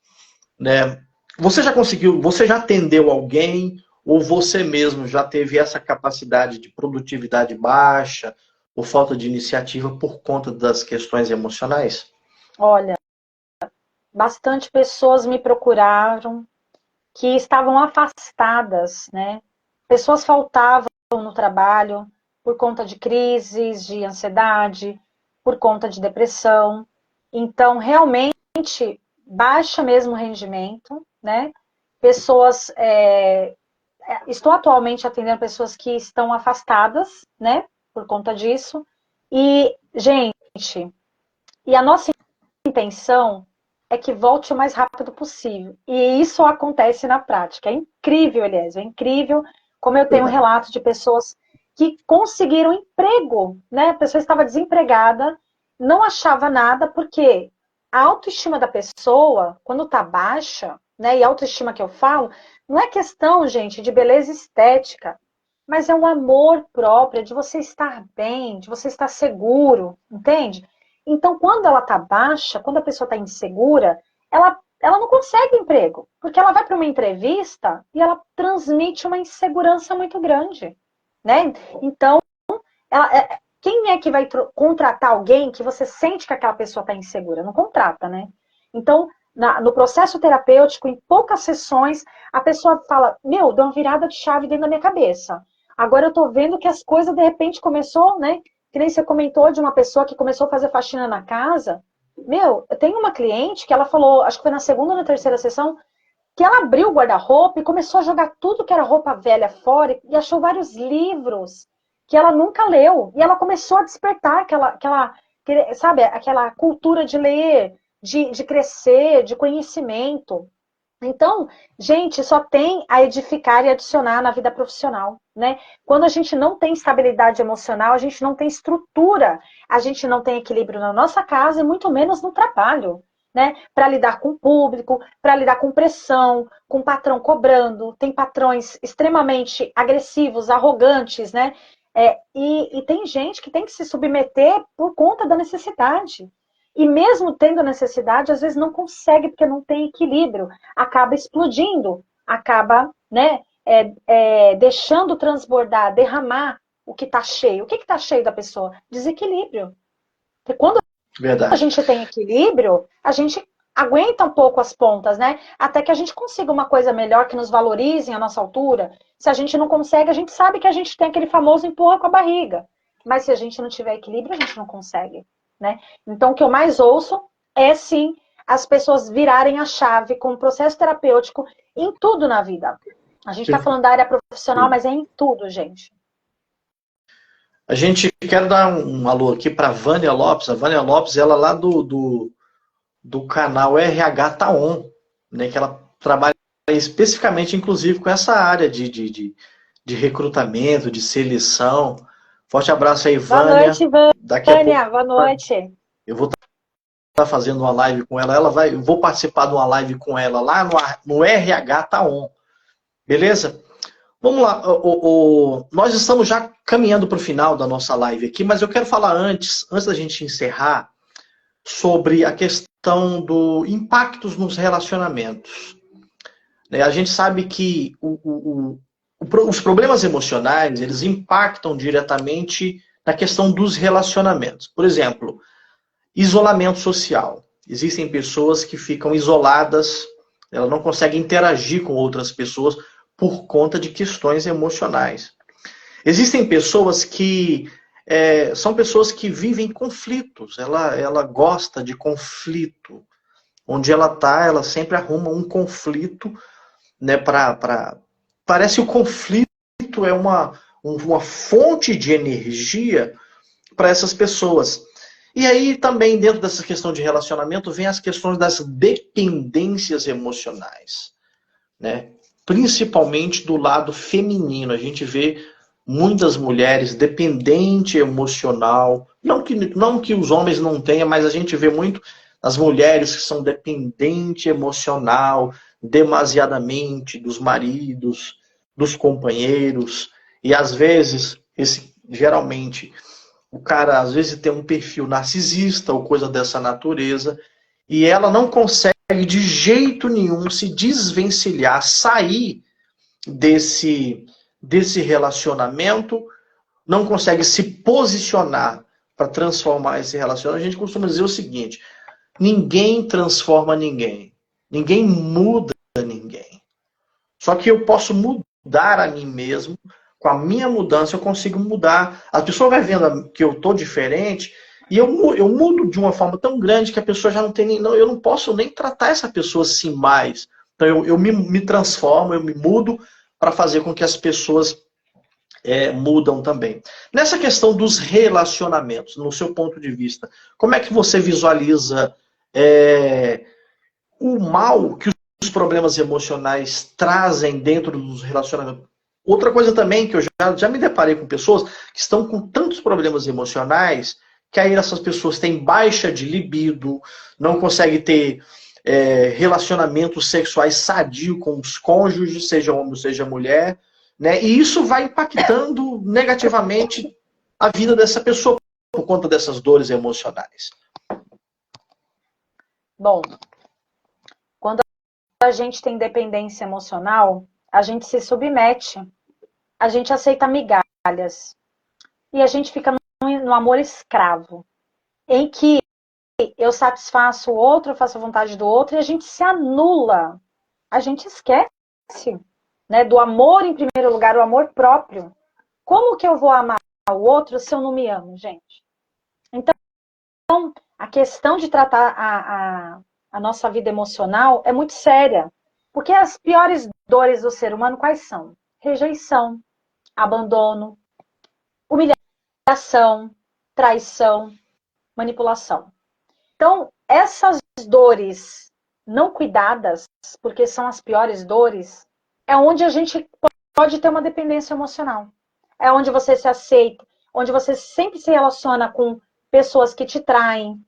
[SPEAKER 1] Né? Você já atendeu alguém ou você mesmo já teve essa capacidade de produtividade baixa ou falta de iniciativa por conta das questões emocionais?
[SPEAKER 2] Olha, bastante pessoas me procuraram que estavam afastadas, né? pessoas faltavam no trabalho por conta de crises, de ansiedade, por conta de depressão. Então, realmente, baixa mesmo o rendimento, né? Pessoas... estou atualmente atendendo pessoas que estão afastadas, né? Por conta disso. E, gente, e a nossa intenção é que volte o mais rápido possível. E isso acontece na prática. É incrível, Elias, é incrível como eu tenho um relato de pessoas que conseguiram emprego, né? A pessoa estava desempregada, não achava nada, porque a autoestima da pessoa, quando está baixa, né? E a autoestima que eu falo, não é questão, gente, de beleza estética, mas é um amor próprio, de você estar bem, de você estar seguro, entende? Então, quando ela está baixa, quando a pessoa está insegura, ela não consegue emprego, porque ela vai para uma entrevista e ela transmite uma insegurança muito grande, né? Então, quem é que vai contratar alguém que você sente que aquela pessoa está insegura? Não contrata, né? Então, no processo terapêutico, em poucas sessões, a pessoa fala, meu, deu uma virada de chave dentro da minha cabeça. Agora eu tô vendo que as coisas, de repente, começou, né? Que nem você comentou de uma pessoa que começou a fazer faxina na casa. Meu, eu tenho uma cliente que ela falou, acho que foi na segunda ou na terceira sessão, que ela abriu o guarda-roupa e começou a jogar tudo que era roupa velha fora e achou vários livros que ela nunca leu. E ela começou a despertar sabe, aquela cultura de ler, de crescer, de conhecimento. Então, gente, só tem a edificar e adicionar na vida profissional, né? Quando a gente não tem estabilidade emocional, a gente não tem estrutura, a gente não tem equilíbrio na nossa casa e muito menos no trabalho, né? Para lidar com o público, para lidar com pressão, com o patrão cobrando, tem patrões extremamente agressivos, arrogantes, né? E tem gente que tem que se submeter por conta da necessidade. E mesmo tendo necessidade, às vezes não consegue, porque não tem equilíbrio. Acaba explodindo, acaba, né, deixando transbordar, derramar o que está cheio. O que está cheio da pessoa? Desequilíbrio. Porque quando a
[SPEAKER 1] Verdade.
[SPEAKER 2] gente tem equilíbrio, a gente aguenta um pouco as pontas, né? Até que a gente consiga uma coisa melhor que nos valorize a nossa altura. Se a gente não consegue, a gente sabe que a gente tem aquele famoso empurra com a barriga. Mas se a gente não tiver equilíbrio, a gente não consegue, né? Então, o que eu mais ouço é, sim, as pessoas virarem a chave com o processo terapêutico em tudo na vida. A gente está falando da área profissional, mas é em tudo, gente.
[SPEAKER 1] A gente quer dar um alô aqui para a Vânia Lopes. A Vânia Lopes, ela lá do canal RH Taon, né, que ela trabalha especificamente, inclusive, com essa área de recrutamento, de seleção. Forte abraço aí,
[SPEAKER 2] Boa
[SPEAKER 1] Vânia.
[SPEAKER 2] noite,
[SPEAKER 1] Daqui a pouco
[SPEAKER 2] Vânia. Boa noite.
[SPEAKER 1] eu vou estar fazendo uma live com ela. Eu vou participar de uma live com ela lá no RH Taon. Beleza? Vamos lá. Nós estamos já caminhando para o final da nossa live aqui, mas eu quero falar antes da gente encerrar, sobre a questão do impactos nos relacionamentos. A gente sabe que os problemas emocionais, eles impactam diretamente na questão dos relacionamentos. Por exemplo, isolamento social. Existem pessoas que ficam isoladas, elas não conseguem interagir com outras pessoas por conta de questões emocionais. Existem pessoas que são pessoas que vivem conflitos. Ela gosta de conflito. Onde ela está, ela sempre arruma um conflito, né, Parece que o conflito é uma fonte de energia para essas pessoas. E aí também, dentro dessa questão de relacionamento, vem as questões das dependências emocionais, né? Principalmente do lado feminino. A gente vê muitas mulheres dependente emocional. Não que os homens não tenham, mas a gente vê muito as mulheres que são dependente emocional, demasiadamente dos maridos, dos companheiros. E às vezes, geralmente, o cara às vezes tem um perfil narcisista ou coisa dessa natureza, e ela não consegue de jeito nenhum se desvencilhar, sair desse relacionamento, não consegue se posicionar para transformar esse relacionamento. A gente costuma dizer o seguinte: ninguém transforma ninguém. Ninguém muda ninguém. Só que eu posso mudar mudar a mim mesmo, com a minha mudança eu consigo mudar. A pessoa vai vendo que eu tô diferente e eu mudo de uma forma tão grande que a pessoa já não tem nem. Não, eu não posso nem tratar essa pessoa assim mais. Então eu me transformo, eu me mudo para fazer com que as pessoas mudam também. Nessa questão dos relacionamentos, no seu ponto de vista, como é que você visualiza o mal que os problemas emocionais trazem dentro dos relacionamentos? Outra coisa também que eu já me deparei com pessoas que estão com tantos problemas emocionais que aí essas pessoas têm baixa de libido, não conseguem ter relacionamentos sexuais sadios com os cônjuges, seja homem ou seja mulher, né? E isso vai impactando negativamente a vida dessa pessoa por conta dessas dores emocionais.
[SPEAKER 2] Bom, quando a gente tem dependência emocional, a gente se submete, a gente aceita migalhas e a gente fica no amor escravo, em que eu satisfaço o outro, eu faço a vontade do outro e a gente se anula, a gente esquece, né, do amor em primeiro lugar, o amor próprio. Como que eu vou amar o outro se eu não me amo, gente? Então, a questão de tratar a nossa vida emocional é muito séria. Porque as piores dores do ser humano quais são? Rejeição, abandono, humilhação, traição, manipulação. Então, essas dores não cuidadas, porque são as piores dores, é onde a gente pode ter uma dependência emocional. É onde você se aceita, onde você sempre se relaciona com pessoas que te traem,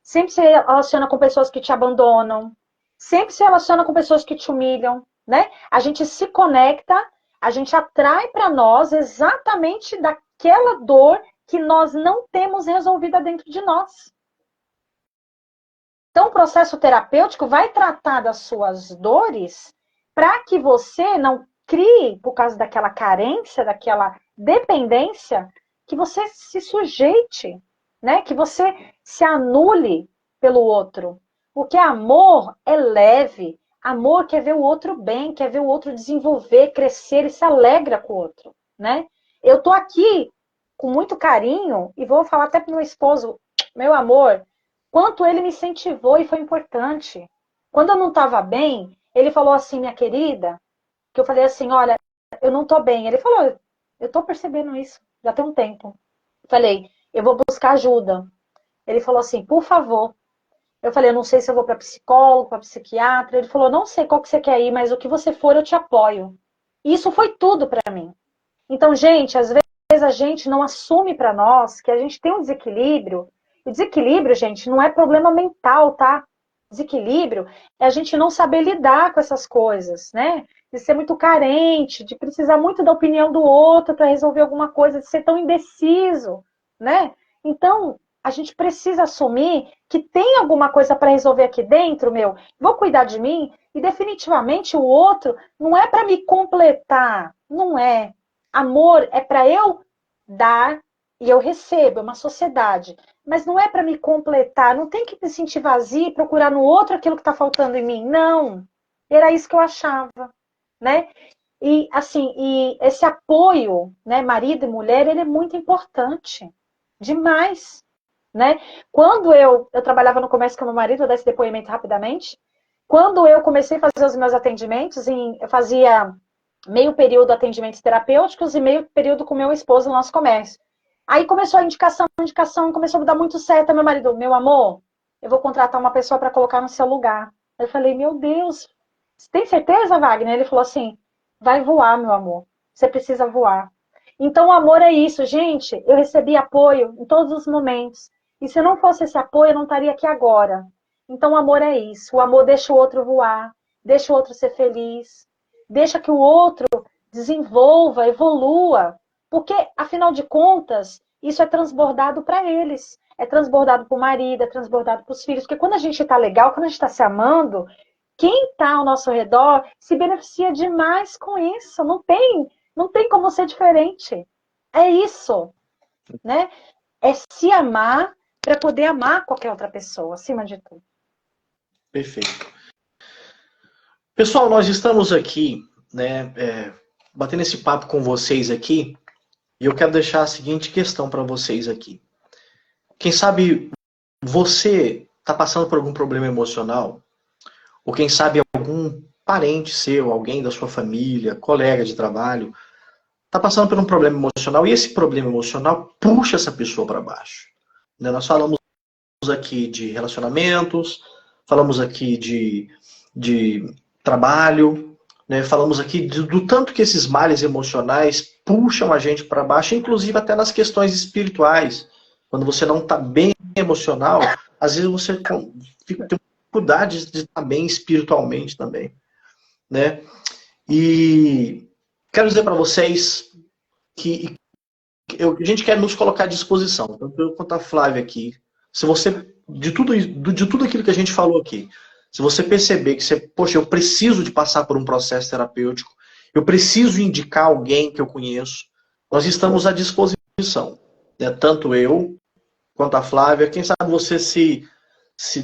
[SPEAKER 2] sempre se relaciona com pessoas que te abandonam, sempre se relaciona com pessoas que te humilham, né? A gente se conecta, a gente atrai para nós exatamente daquela dor que nós não temos resolvida dentro de nós. Então, o processo terapêutico vai tratar das suas dores para que você não crie, por causa daquela carência, daquela dependência, que você se sujeite, né? Que você se anule pelo outro. Porque amor é leve. Amor quer ver o outro bem, quer ver o outro desenvolver, crescer e se alegra com o outro, né? Eu tô aqui com muito carinho e vou falar até pro meu esposo, meu amor, quanto ele me incentivou e foi importante. Quando eu não estava bem, ele falou assim, minha querida, que eu falei assim, olha, eu não estou bem. Ele falou, eu estou percebendo isso, já tem um tempo. Eu falei, eu vou buscar ajuda. Ele falou assim, por favor. Eu falei, eu não sei se eu vou para psicólogo, para psiquiatra. Ele falou, não sei qual que você quer ir, mas o que você for, eu te apoio. E isso foi tudo para mim. Então, gente, às vezes a gente não assume para nós que a gente tem um desequilíbrio. E desequilíbrio, gente, não é problema mental, tá? Desequilíbrio é a gente não saber lidar com essas coisas, né? De ser muito carente, de precisar muito da opinião do outro para resolver alguma coisa, de ser tão indeciso, né? Então, a gente precisa assumir que tem alguma coisa para resolver aqui dentro, meu. Vou cuidar de mim e definitivamente o outro não é para me completar, não é. Amor é para eu dar e eu recebo, é uma sociedade. Mas não é para me completar, não tem que me sentir vazia e procurar no outro aquilo que está faltando em mim. Não. Era isso que eu achava, né? E assim, e esse apoio, né, marido e mulher, ele é muito importante. Demais, né? Quando eu trabalhava no comércio com meu marido, eu dei esse depoimento rapidamente. Quando eu comecei a fazer os meus atendimentos, eu fazia meio período atendimentos terapêuticos e meio período com meu esposo no nosso comércio. Aí começou a indicação, começou a dar muito certo. Meu marido, meu amor, eu vou contratar uma pessoa para colocar no seu lugar. Eu falei, meu Deus, você tem certeza, Wagner? Ele falou assim, vai voar, meu amor. Você precisa voar. Então, o amor é isso, gente. Eu recebi apoio em todos os momentos. E se não fosse esse apoio, eu não estaria aqui agora. Então, o amor é isso. O amor deixa o outro voar, deixa o outro ser feliz, deixa que o outro desenvolva, evolua. Porque, afinal de contas, isso é transbordado para eles. É transbordado para o marido, é transbordado para os filhos. Porque quando a gente está legal, quando a gente está se amando, quem está ao nosso redor se beneficia demais com isso. Não tem como ser diferente. É isso, né? É se amar para poder amar qualquer outra pessoa, acima de tudo.
[SPEAKER 1] Perfeito. Pessoal, nós estamos aqui, né, batendo esse papo com vocês aqui, e eu quero deixar a seguinte questão para vocês aqui. Quem sabe você está passando por algum problema emocional, ou quem sabe algum parente seu, alguém da sua família, colega de trabalho, está passando por um problema emocional, e esse problema emocional puxa essa pessoa para baixo. Né? Nós falamos aqui de relacionamentos, falamos aqui de trabalho, né? Falamos aqui do tanto que esses males emocionais puxam a gente para baixo, inclusive até nas questões espirituais. Quando você não está bem emocional, às vezes você tem dificuldade de estar bem espiritualmente também. Né? E quero dizer para vocês que a gente quer nos colocar à disposição, tanto eu quanto a Flávia aqui. Se você, de tudo aquilo que a gente falou aqui, se você perceber que você, poxa, eu preciso de passar por um processo terapêutico, eu preciso indicar alguém que eu conheço, nós estamos à disposição. Né? Tanto eu quanto a Flávia. Quem sabe você se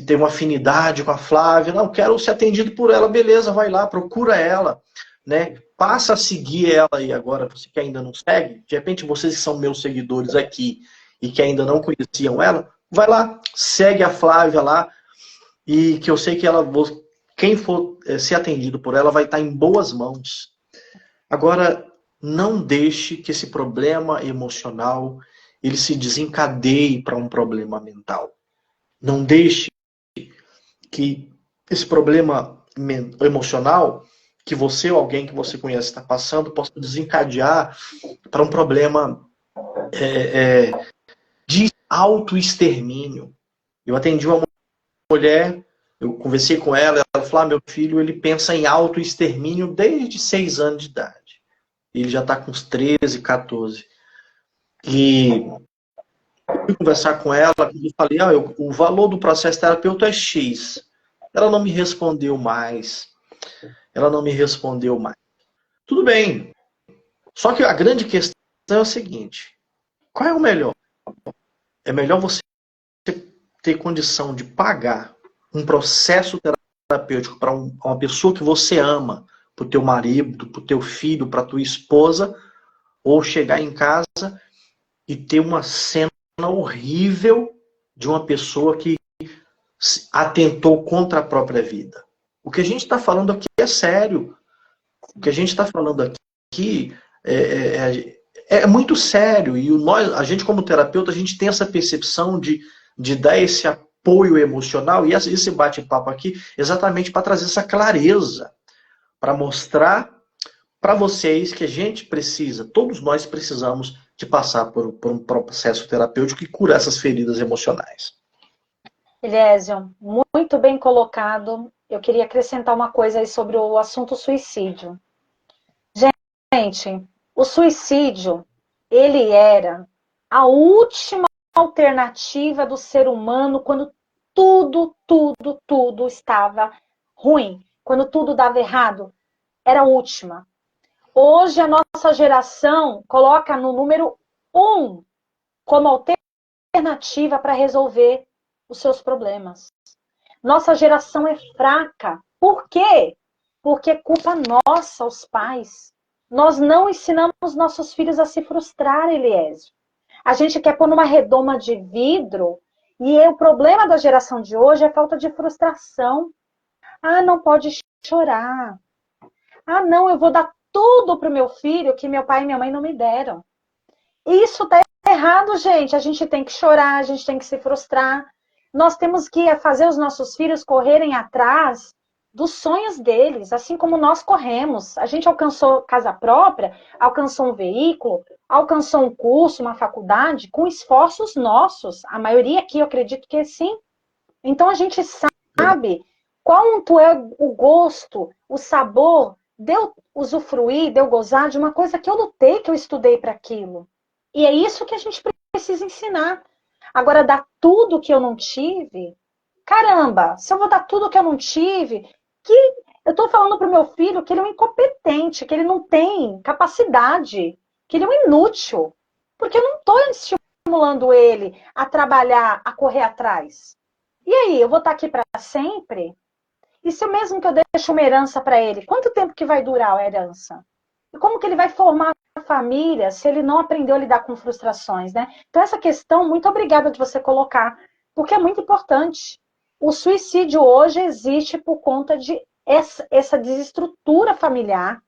[SPEAKER 1] tem uma afinidade com a Flávia, não, quero ser atendido por ela, beleza, vai lá, procura ela. Né? Passa a seguir ela aí agora, você que ainda não segue, de repente vocês que são meus seguidores aqui e que ainda não conheciam ela, vai lá, segue a Flávia lá, e que eu sei que ela, quem for ser atendido por ela vai estar em boas mãos. Agora, não deixe que esse problema emocional ele se desencadeie para um problema mental. Não deixe que esse problema emocional que você ou alguém que você conhece está passando possa desencadear para um problema de autoextermínio. Eu atendi uma mulher, eu conversei com ela, ela falou, meu filho, ele pensa em autoextermínio desde 6 anos de idade. Ele já está com uns 13, 14. E eu fui conversar com ela e falei, o valor do processo terapêutico é X. Ela não me respondeu mais. Tudo bem. Só que a grande questão é o seguinte, qual é o melhor? É melhor você ter condição de pagar um processo terapêutico para uma pessoa que você ama, para o teu marido, para o teu filho, para a tua esposa, ou chegar em casa e ter uma cena horrível de uma pessoa que atentou contra a própria vida. O que a gente está falando aqui é sério. O que a gente está falando aqui é muito sério. E a gente, como terapeuta, a gente tem essa percepção de dar esse apoio emocional e esse bate-papo aqui exatamente para trazer essa clareza, para mostrar para vocês que a gente precisa, todos nós precisamos de passar por um processo terapêutico e curar essas feridas emocionais.
[SPEAKER 2] Eliésio, muito bem colocado. Eu queria acrescentar uma coisa aí sobre o assunto suicídio. Gente, o suicídio, ele era a última alternativa do ser humano quando tudo estava ruim, quando tudo dava errado, era a última. Hoje a nossa geração coloca no número 1 como alternativa para resolver os seus problemas. Nossa geração é fraca. Por quê? Porque é culpa nossa, os pais. Nós não ensinamos nossos filhos a se frustrar, Eliésio. A gente quer pôr numa redoma de vidro e o problema da geração de hoje é a falta de frustração. Ah, não pode chorar. Ah, não, eu vou dar tudo para o meu filho que meu pai e minha mãe não me deram. Isso está errado, gente. A gente tem que chorar, a gente tem que se frustrar. Nós temos que fazer os nossos filhos correrem atrás dos sonhos deles, assim como nós corremos. A gente alcançou casa própria, alcançou um veículo, alcançou um curso, uma faculdade, com esforços nossos. A maioria aqui, eu acredito que sim. Então, a gente sabe quanto é o gosto, o sabor de eu usufruir, de eu gozar de uma coisa que eu lutei, que eu estudei para aquilo. E é isso que a gente precisa ensinar. Agora, dar tudo que eu não tive, caramba, se eu vou dar tudo que eu não tive, que eu estou falando para o meu filho que ele é um incompetente, que ele não tem capacidade, que ele é um inútil, porque eu não estou estimulando ele a trabalhar, a correr atrás. E aí, eu vou estar aqui para sempre? E se mesmo que eu deixe uma herança para ele, quanto tempo que vai durar a herança? E como que ele vai formar a família se ele não aprendeu a lidar com frustrações, né? Então, essa questão, muito obrigada de você colocar, porque é muito importante. O suicídio hoje existe por conta de essa desestrutura familiar,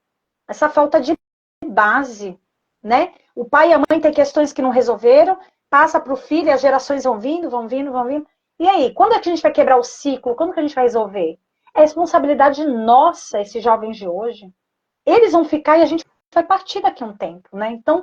[SPEAKER 2] essa falta de base, né? O pai e a mãe têm questões que não resolveram, passa para o filho, as gerações vão vindo, vão vindo, vão vindo. E aí, quando é que a gente vai quebrar o ciclo? Quando que a gente vai resolver? É responsabilidade nossa, esses jovens de hoje. Eles vão ficar e a gente vai partir daqui a um tempo, né? Então,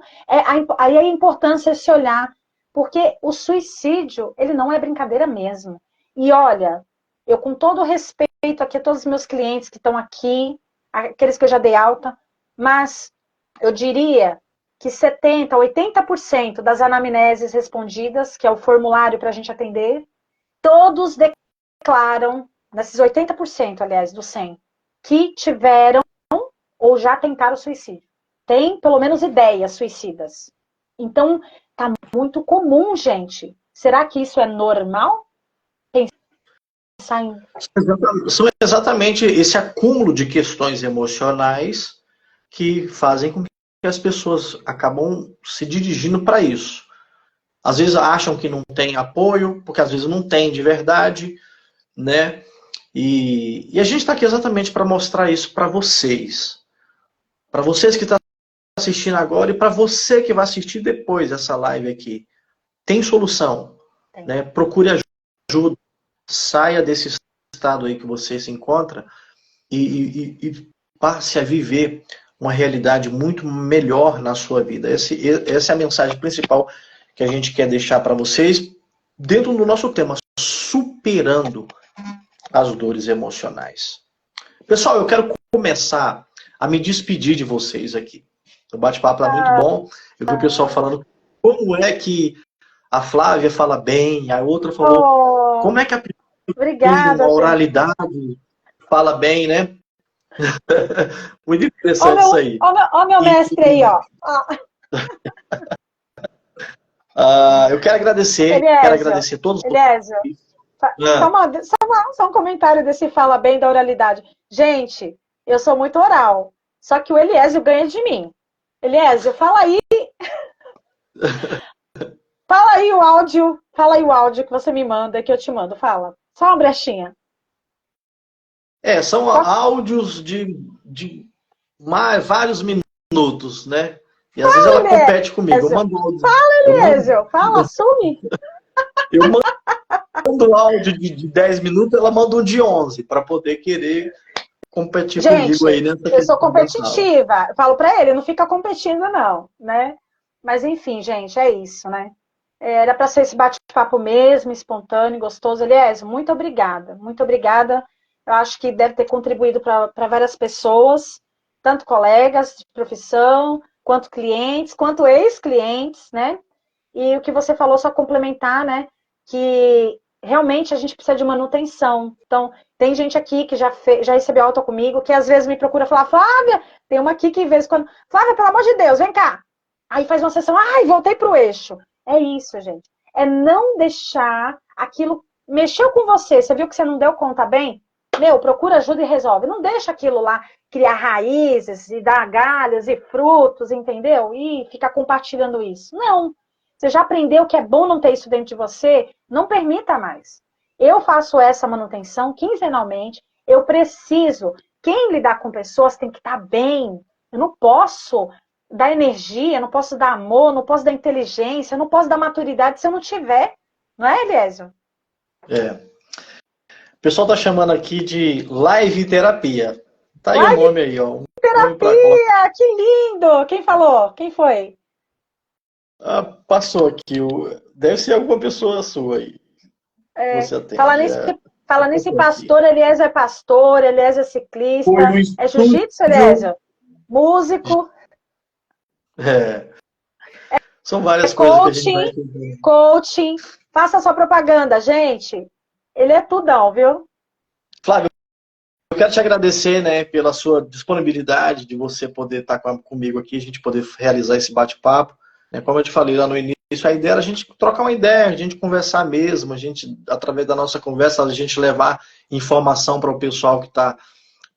[SPEAKER 2] aí a importância é se olhar, porque o suicídio, ele não é brincadeira mesmo. E olha, eu com todo respeito aqui a todos os meus clientes que estão aqui, aqueles que eu já dei alta, mas eu diria que 70%, 80% das anamneses respondidas, que é o formulário para a gente atender, todos declaram, nesses 80%, aliás, do 100, que tiveram ou já tentaram suicídio. Tem, pelo menos, ideias suicidas. Então, tá muito comum, gente. Será que isso é normal? Pensar em...
[SPEAKER 1] São exatamente esse acúmulo de questões emocionais que fazem com que as pessoas acabam se dirigindo para isso. Às vezes acham que não tem apoio, porque às vezes não tem de verdade, né? E a gente está aqui exatamente para mostrar isso para vocês. Para vocês que estão assistindo agora e para você que vai assistir depois essa live aqui. Tem solução, né? Procure ajuda, saia desse estado aí que você se encontra e passe a viver uma realidade muito melhor na sua vida. Essa é a mensagem principal que a gente quer deixar para vocês dentro do nosso tema, superando as dores emocionais. Pessoal, eu quero começar a me despedir de vocês aqui. O bate-papo é muito bom. Eu vi o pessoal falando como é que a Flávia fala bem, a outra falou como é que a oralidade fala bem, né? Muito interessante isso aí.
[SPEAKER 2] Ó meu mestre aí, ó.
[SPEAKER 1] Eu quero agradecer, a todos.
[SPEAKER 2] Elésio, só um comentário desse fala bem da oralidade. Gente, eu sou muito oral, só que o Eliésio ganha de mim. Eliésio, fala aí. Fala aí o áudio que você me manda, que eu te mando. Fala. Só uma brechinha.
[SPEAKER 1] São áudios de vários minutos, né? E às vezes ela compete comigo. Eu mando áudio.
[SPEAKER 2] Fala, Eliésio. Fala, assume.
[SPEAKER 1] Eu mando áudio de 10 minutos, ela manda um de 11, para poder querer competir comigo aí nessa questão.
[SPEAKER 2] Eu sou competitiva. Eu falo para ele, não fica competindo não, né? Mas enfim, gente, é isso, né? Era para ser esse bate-papo mesmo, espontâneo, gostoso. Eliésio, muito obrigada. Muito obrigada. Eu acho que deve ter contribuído para várias pessoas, tanto colegas de profissão, quanto clientes, quanto ex-clientes, né? E o que você falou, só complementar, né? Que realmente a gente precisa de manutenção. Então, tem gente aqui que já recebeu alta comigo, que às vezes me procura falar, Flávia, tem uma aqui que às vezes quando, Flávia, pelo amor de Deus, vem cá. Aí faz uma sessão, voltei pro eixo. É isso, gente. É não deixar aquilo, mexeu com você, você viu que você não deu conta bem? Procura ajuda e resolve. Não deixa aquilo lá criar raízes e dar galhos e frutos, entendeu? E ficar compartilhando isso. Não. Você já aprendeu que é bom não ter isso dentro de você? Não permita mais. Eu faço essa manutenção quinzenalmente. Eu preciso. Quem lidar com pessoas tem que estar bem. Eu não posso dar energia, não posso dar amor, não posso dar inteligência, não posso dar maturidade se eu não tiver. Não é, Eliésio?
[SPEAKER 1] O pessoal tá chamando aqui de live terapia. Tá aí o nome aí, ó.
[SPEAKER 2] Terapia! Que lindo! Quem falou? Quem foi?
[SPEAKER 1] Passou aqui. Deve ser alguma pessoa sua aí.
[SPEAKER 2] Fala nesse pastor, Eliésio é pastor, Eliésio é ciclista, é jiu-jitsu, Eliésio? Músico.
[SPEAKER 1] São várias coisas que a gente vai...
[SPEAKER 2] Coaching. Faça a sua propaganda, gente. Ele é tudão, viu?
[SPEAKER 1] Flávio, eu quero te agradecer, né, pela sua disponibilidade de você poder estar comigo aqui, a gente poder realizar esse bate-papo. Como eu te falei lá no início, a ideia era a gente trocar uma ideia, a gente conversar mesmo, a gente, através da nossa conversa, a gente levar informação para o pessoal que está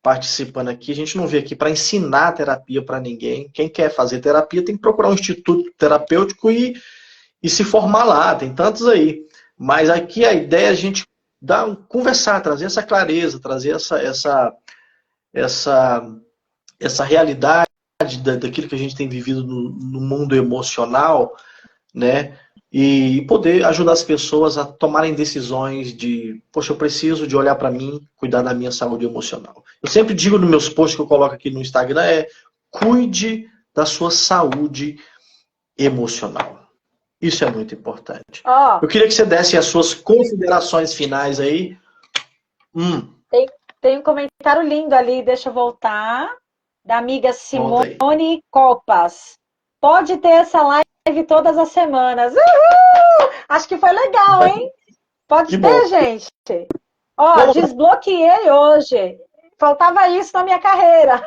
[SPEAKER 1] participando aqui. A gente não veio aqui para ensinar terapia para ninguém. Quem quer fazer terapia tem que procurar um instituto terapêutico e se formar lá. Tem tantos aí. Mas aqui a ideia é a gente conversar, trazer essa clareza, trazer essa realidade daquilo que a gente tem vivido no mundo emocional, né? E poder ajudar as pessoas a tomarem decisões de, poxa, eu preciso de olhar para mim, cuidar da minha saúde emocional. Eu sempre digo nos meus posts que eu coloco aqui no Instagram, cuide da sua saúde emocional. Isso é muito importante. Eu queria que você desse as suas considerações finais aí.
[SPEAKER 2] Tem um comentário lindo ali, deixa eu voltar, da amiga Simone Copas. Pode ter essa live todas as semanas. Uhul! Acho que foi legal, hein? Pode ter, gente. Ó, desbloqueei hoje. Faltava isso na minha carreira.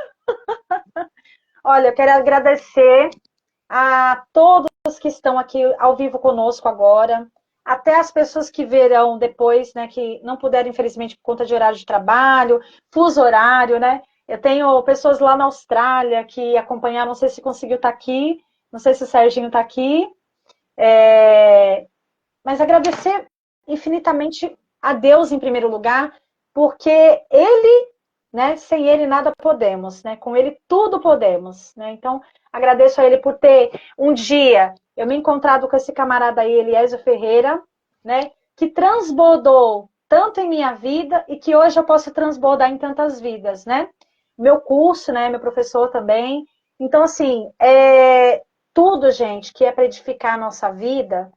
[SPEAKER 2] Olha, eu quero agradecer a todos que estão aqui ao vivo conosco agora, até as pessoas que verão depois, né, que não puderam, infelizmente, por conta de horário de trabalho, fuso horário, né? Eu tenho pessoas lá na Austrália que acompanharam, não sei se conseguiu estar aqui, não sei se o Serginho está aqui, mas agradecer infinitamente a Deus em primeiro lugar, porque Ele, né, sem Ele nada podemos, né? Com Ele tudo podemos, né? Então, agradeço a Ele por ter um dia eu me encontrado com esse camarada aí, Eliezer Ferreira, né? Que transbordou tanto em minha vida e que hoje eu posso transbordar em tantas vidas, né? Meu curso, né? Meu professor também. Então, assim, tudo, gente, que é para edificar a nossa vida,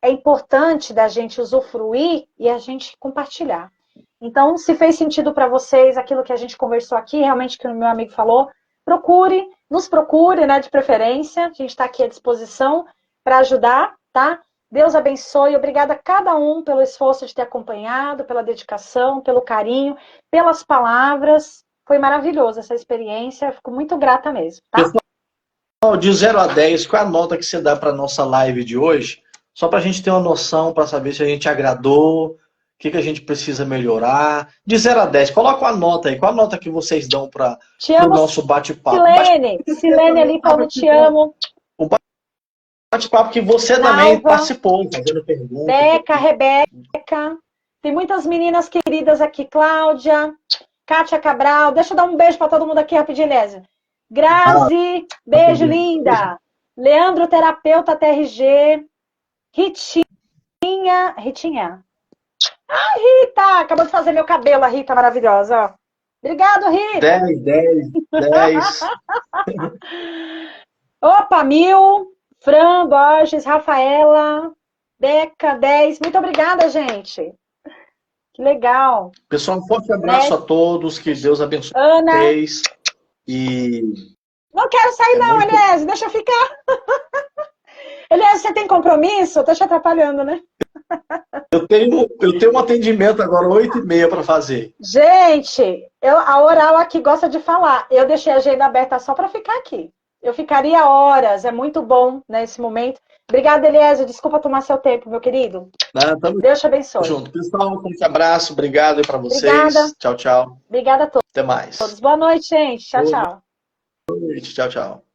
[SPEAKER 2] é importante da gente usufruir e a gente compartilhar. Então, se fez sentido para vocês aquilo que a gente conversou aqui, realmente que o meu amigo falou, nos procure, né, de preferência. A gente está aqui à disposição para ajudar, tá? Deus abençoe. Obrigada a cada um pelo esforço de ter acompanhado, pela dedicação, pelo carinho, pelas palavras. Foi maravilhosa essa experiência. Fico muito grata mesmo, tá?
[SPEAKER 1] Pessoal, de 0 a 10, qual é a nota que você dá para a nossa live de hoje? Só para a gente ter uma noção, para saber se a gente agradou, o que a gente precisa melhorar. De 0 a 10, coloca uma nota aí. Qual a nota que vocês dão para o nosso bate-papo?
[SPEAKER 2] Silene ali falando te amo.
[SPEAKER 1] O bate-papo que você também participou, fazendo perguntas.
[SPEAKER 2] Beca, Rebeca. Tem muitas meninas queridas aqui. Cláudia, Kátia Cabral. Deixa eu dar um beijo para todo mundo aqui rapidinho, Lésia. Grazi, beijo, linda. Leandro, terapeuta TRG. Ritinha. Ai, Rita, acabou de fazer meu cabelo, a Rita maravilhosa. Ó. Obrigado, Rita.
[SPEAKER 1] 10.
[SPEAKER 2] Opa, 1000. Fran, Borges, Rafaela, Beca, 10. Muito obrigada, gente. Que legal.
[SPEAKER 1] Pessoal, um forte abraço a todos. Que Deus abençoe
[SPEAKER 2] Ana.
[SPEAKER 1] vocês. E...
[SPEAKER 2] Não quero sair não, Elias. Deixa eu ficar. Elias, você tem compromisso? Eu tô te atrapalhando, né?
[SPEAKER 1] Eu tenho um atendimento agora, 8h30 para fazer.
[SPEAKER 2] Gente, a Oral aqui gosta de falar. Eu deixei a agenda aberta só para ficar aqui. Eu ficaria horas, é muito bom nesse momento. Obrigada, Eliezer. Desculpa tomar seu tempo, meu querido. Deus te abençoe.
[SPEAKER 1] Junto. Pessoal, um forte abraço. Obrigado para vocês.
[SPEAKER 2] Obrigada.
[SPEAKER 1] Tchau, tchau.
[SPEAKER 2] Obrigada a todos.
[SPEAKER 1] Até mais.
[SPEAKER 2] Boa noite, gente. Tchau, tchau.
[SPEAKER 1] Boa noite. Tchau, tchau.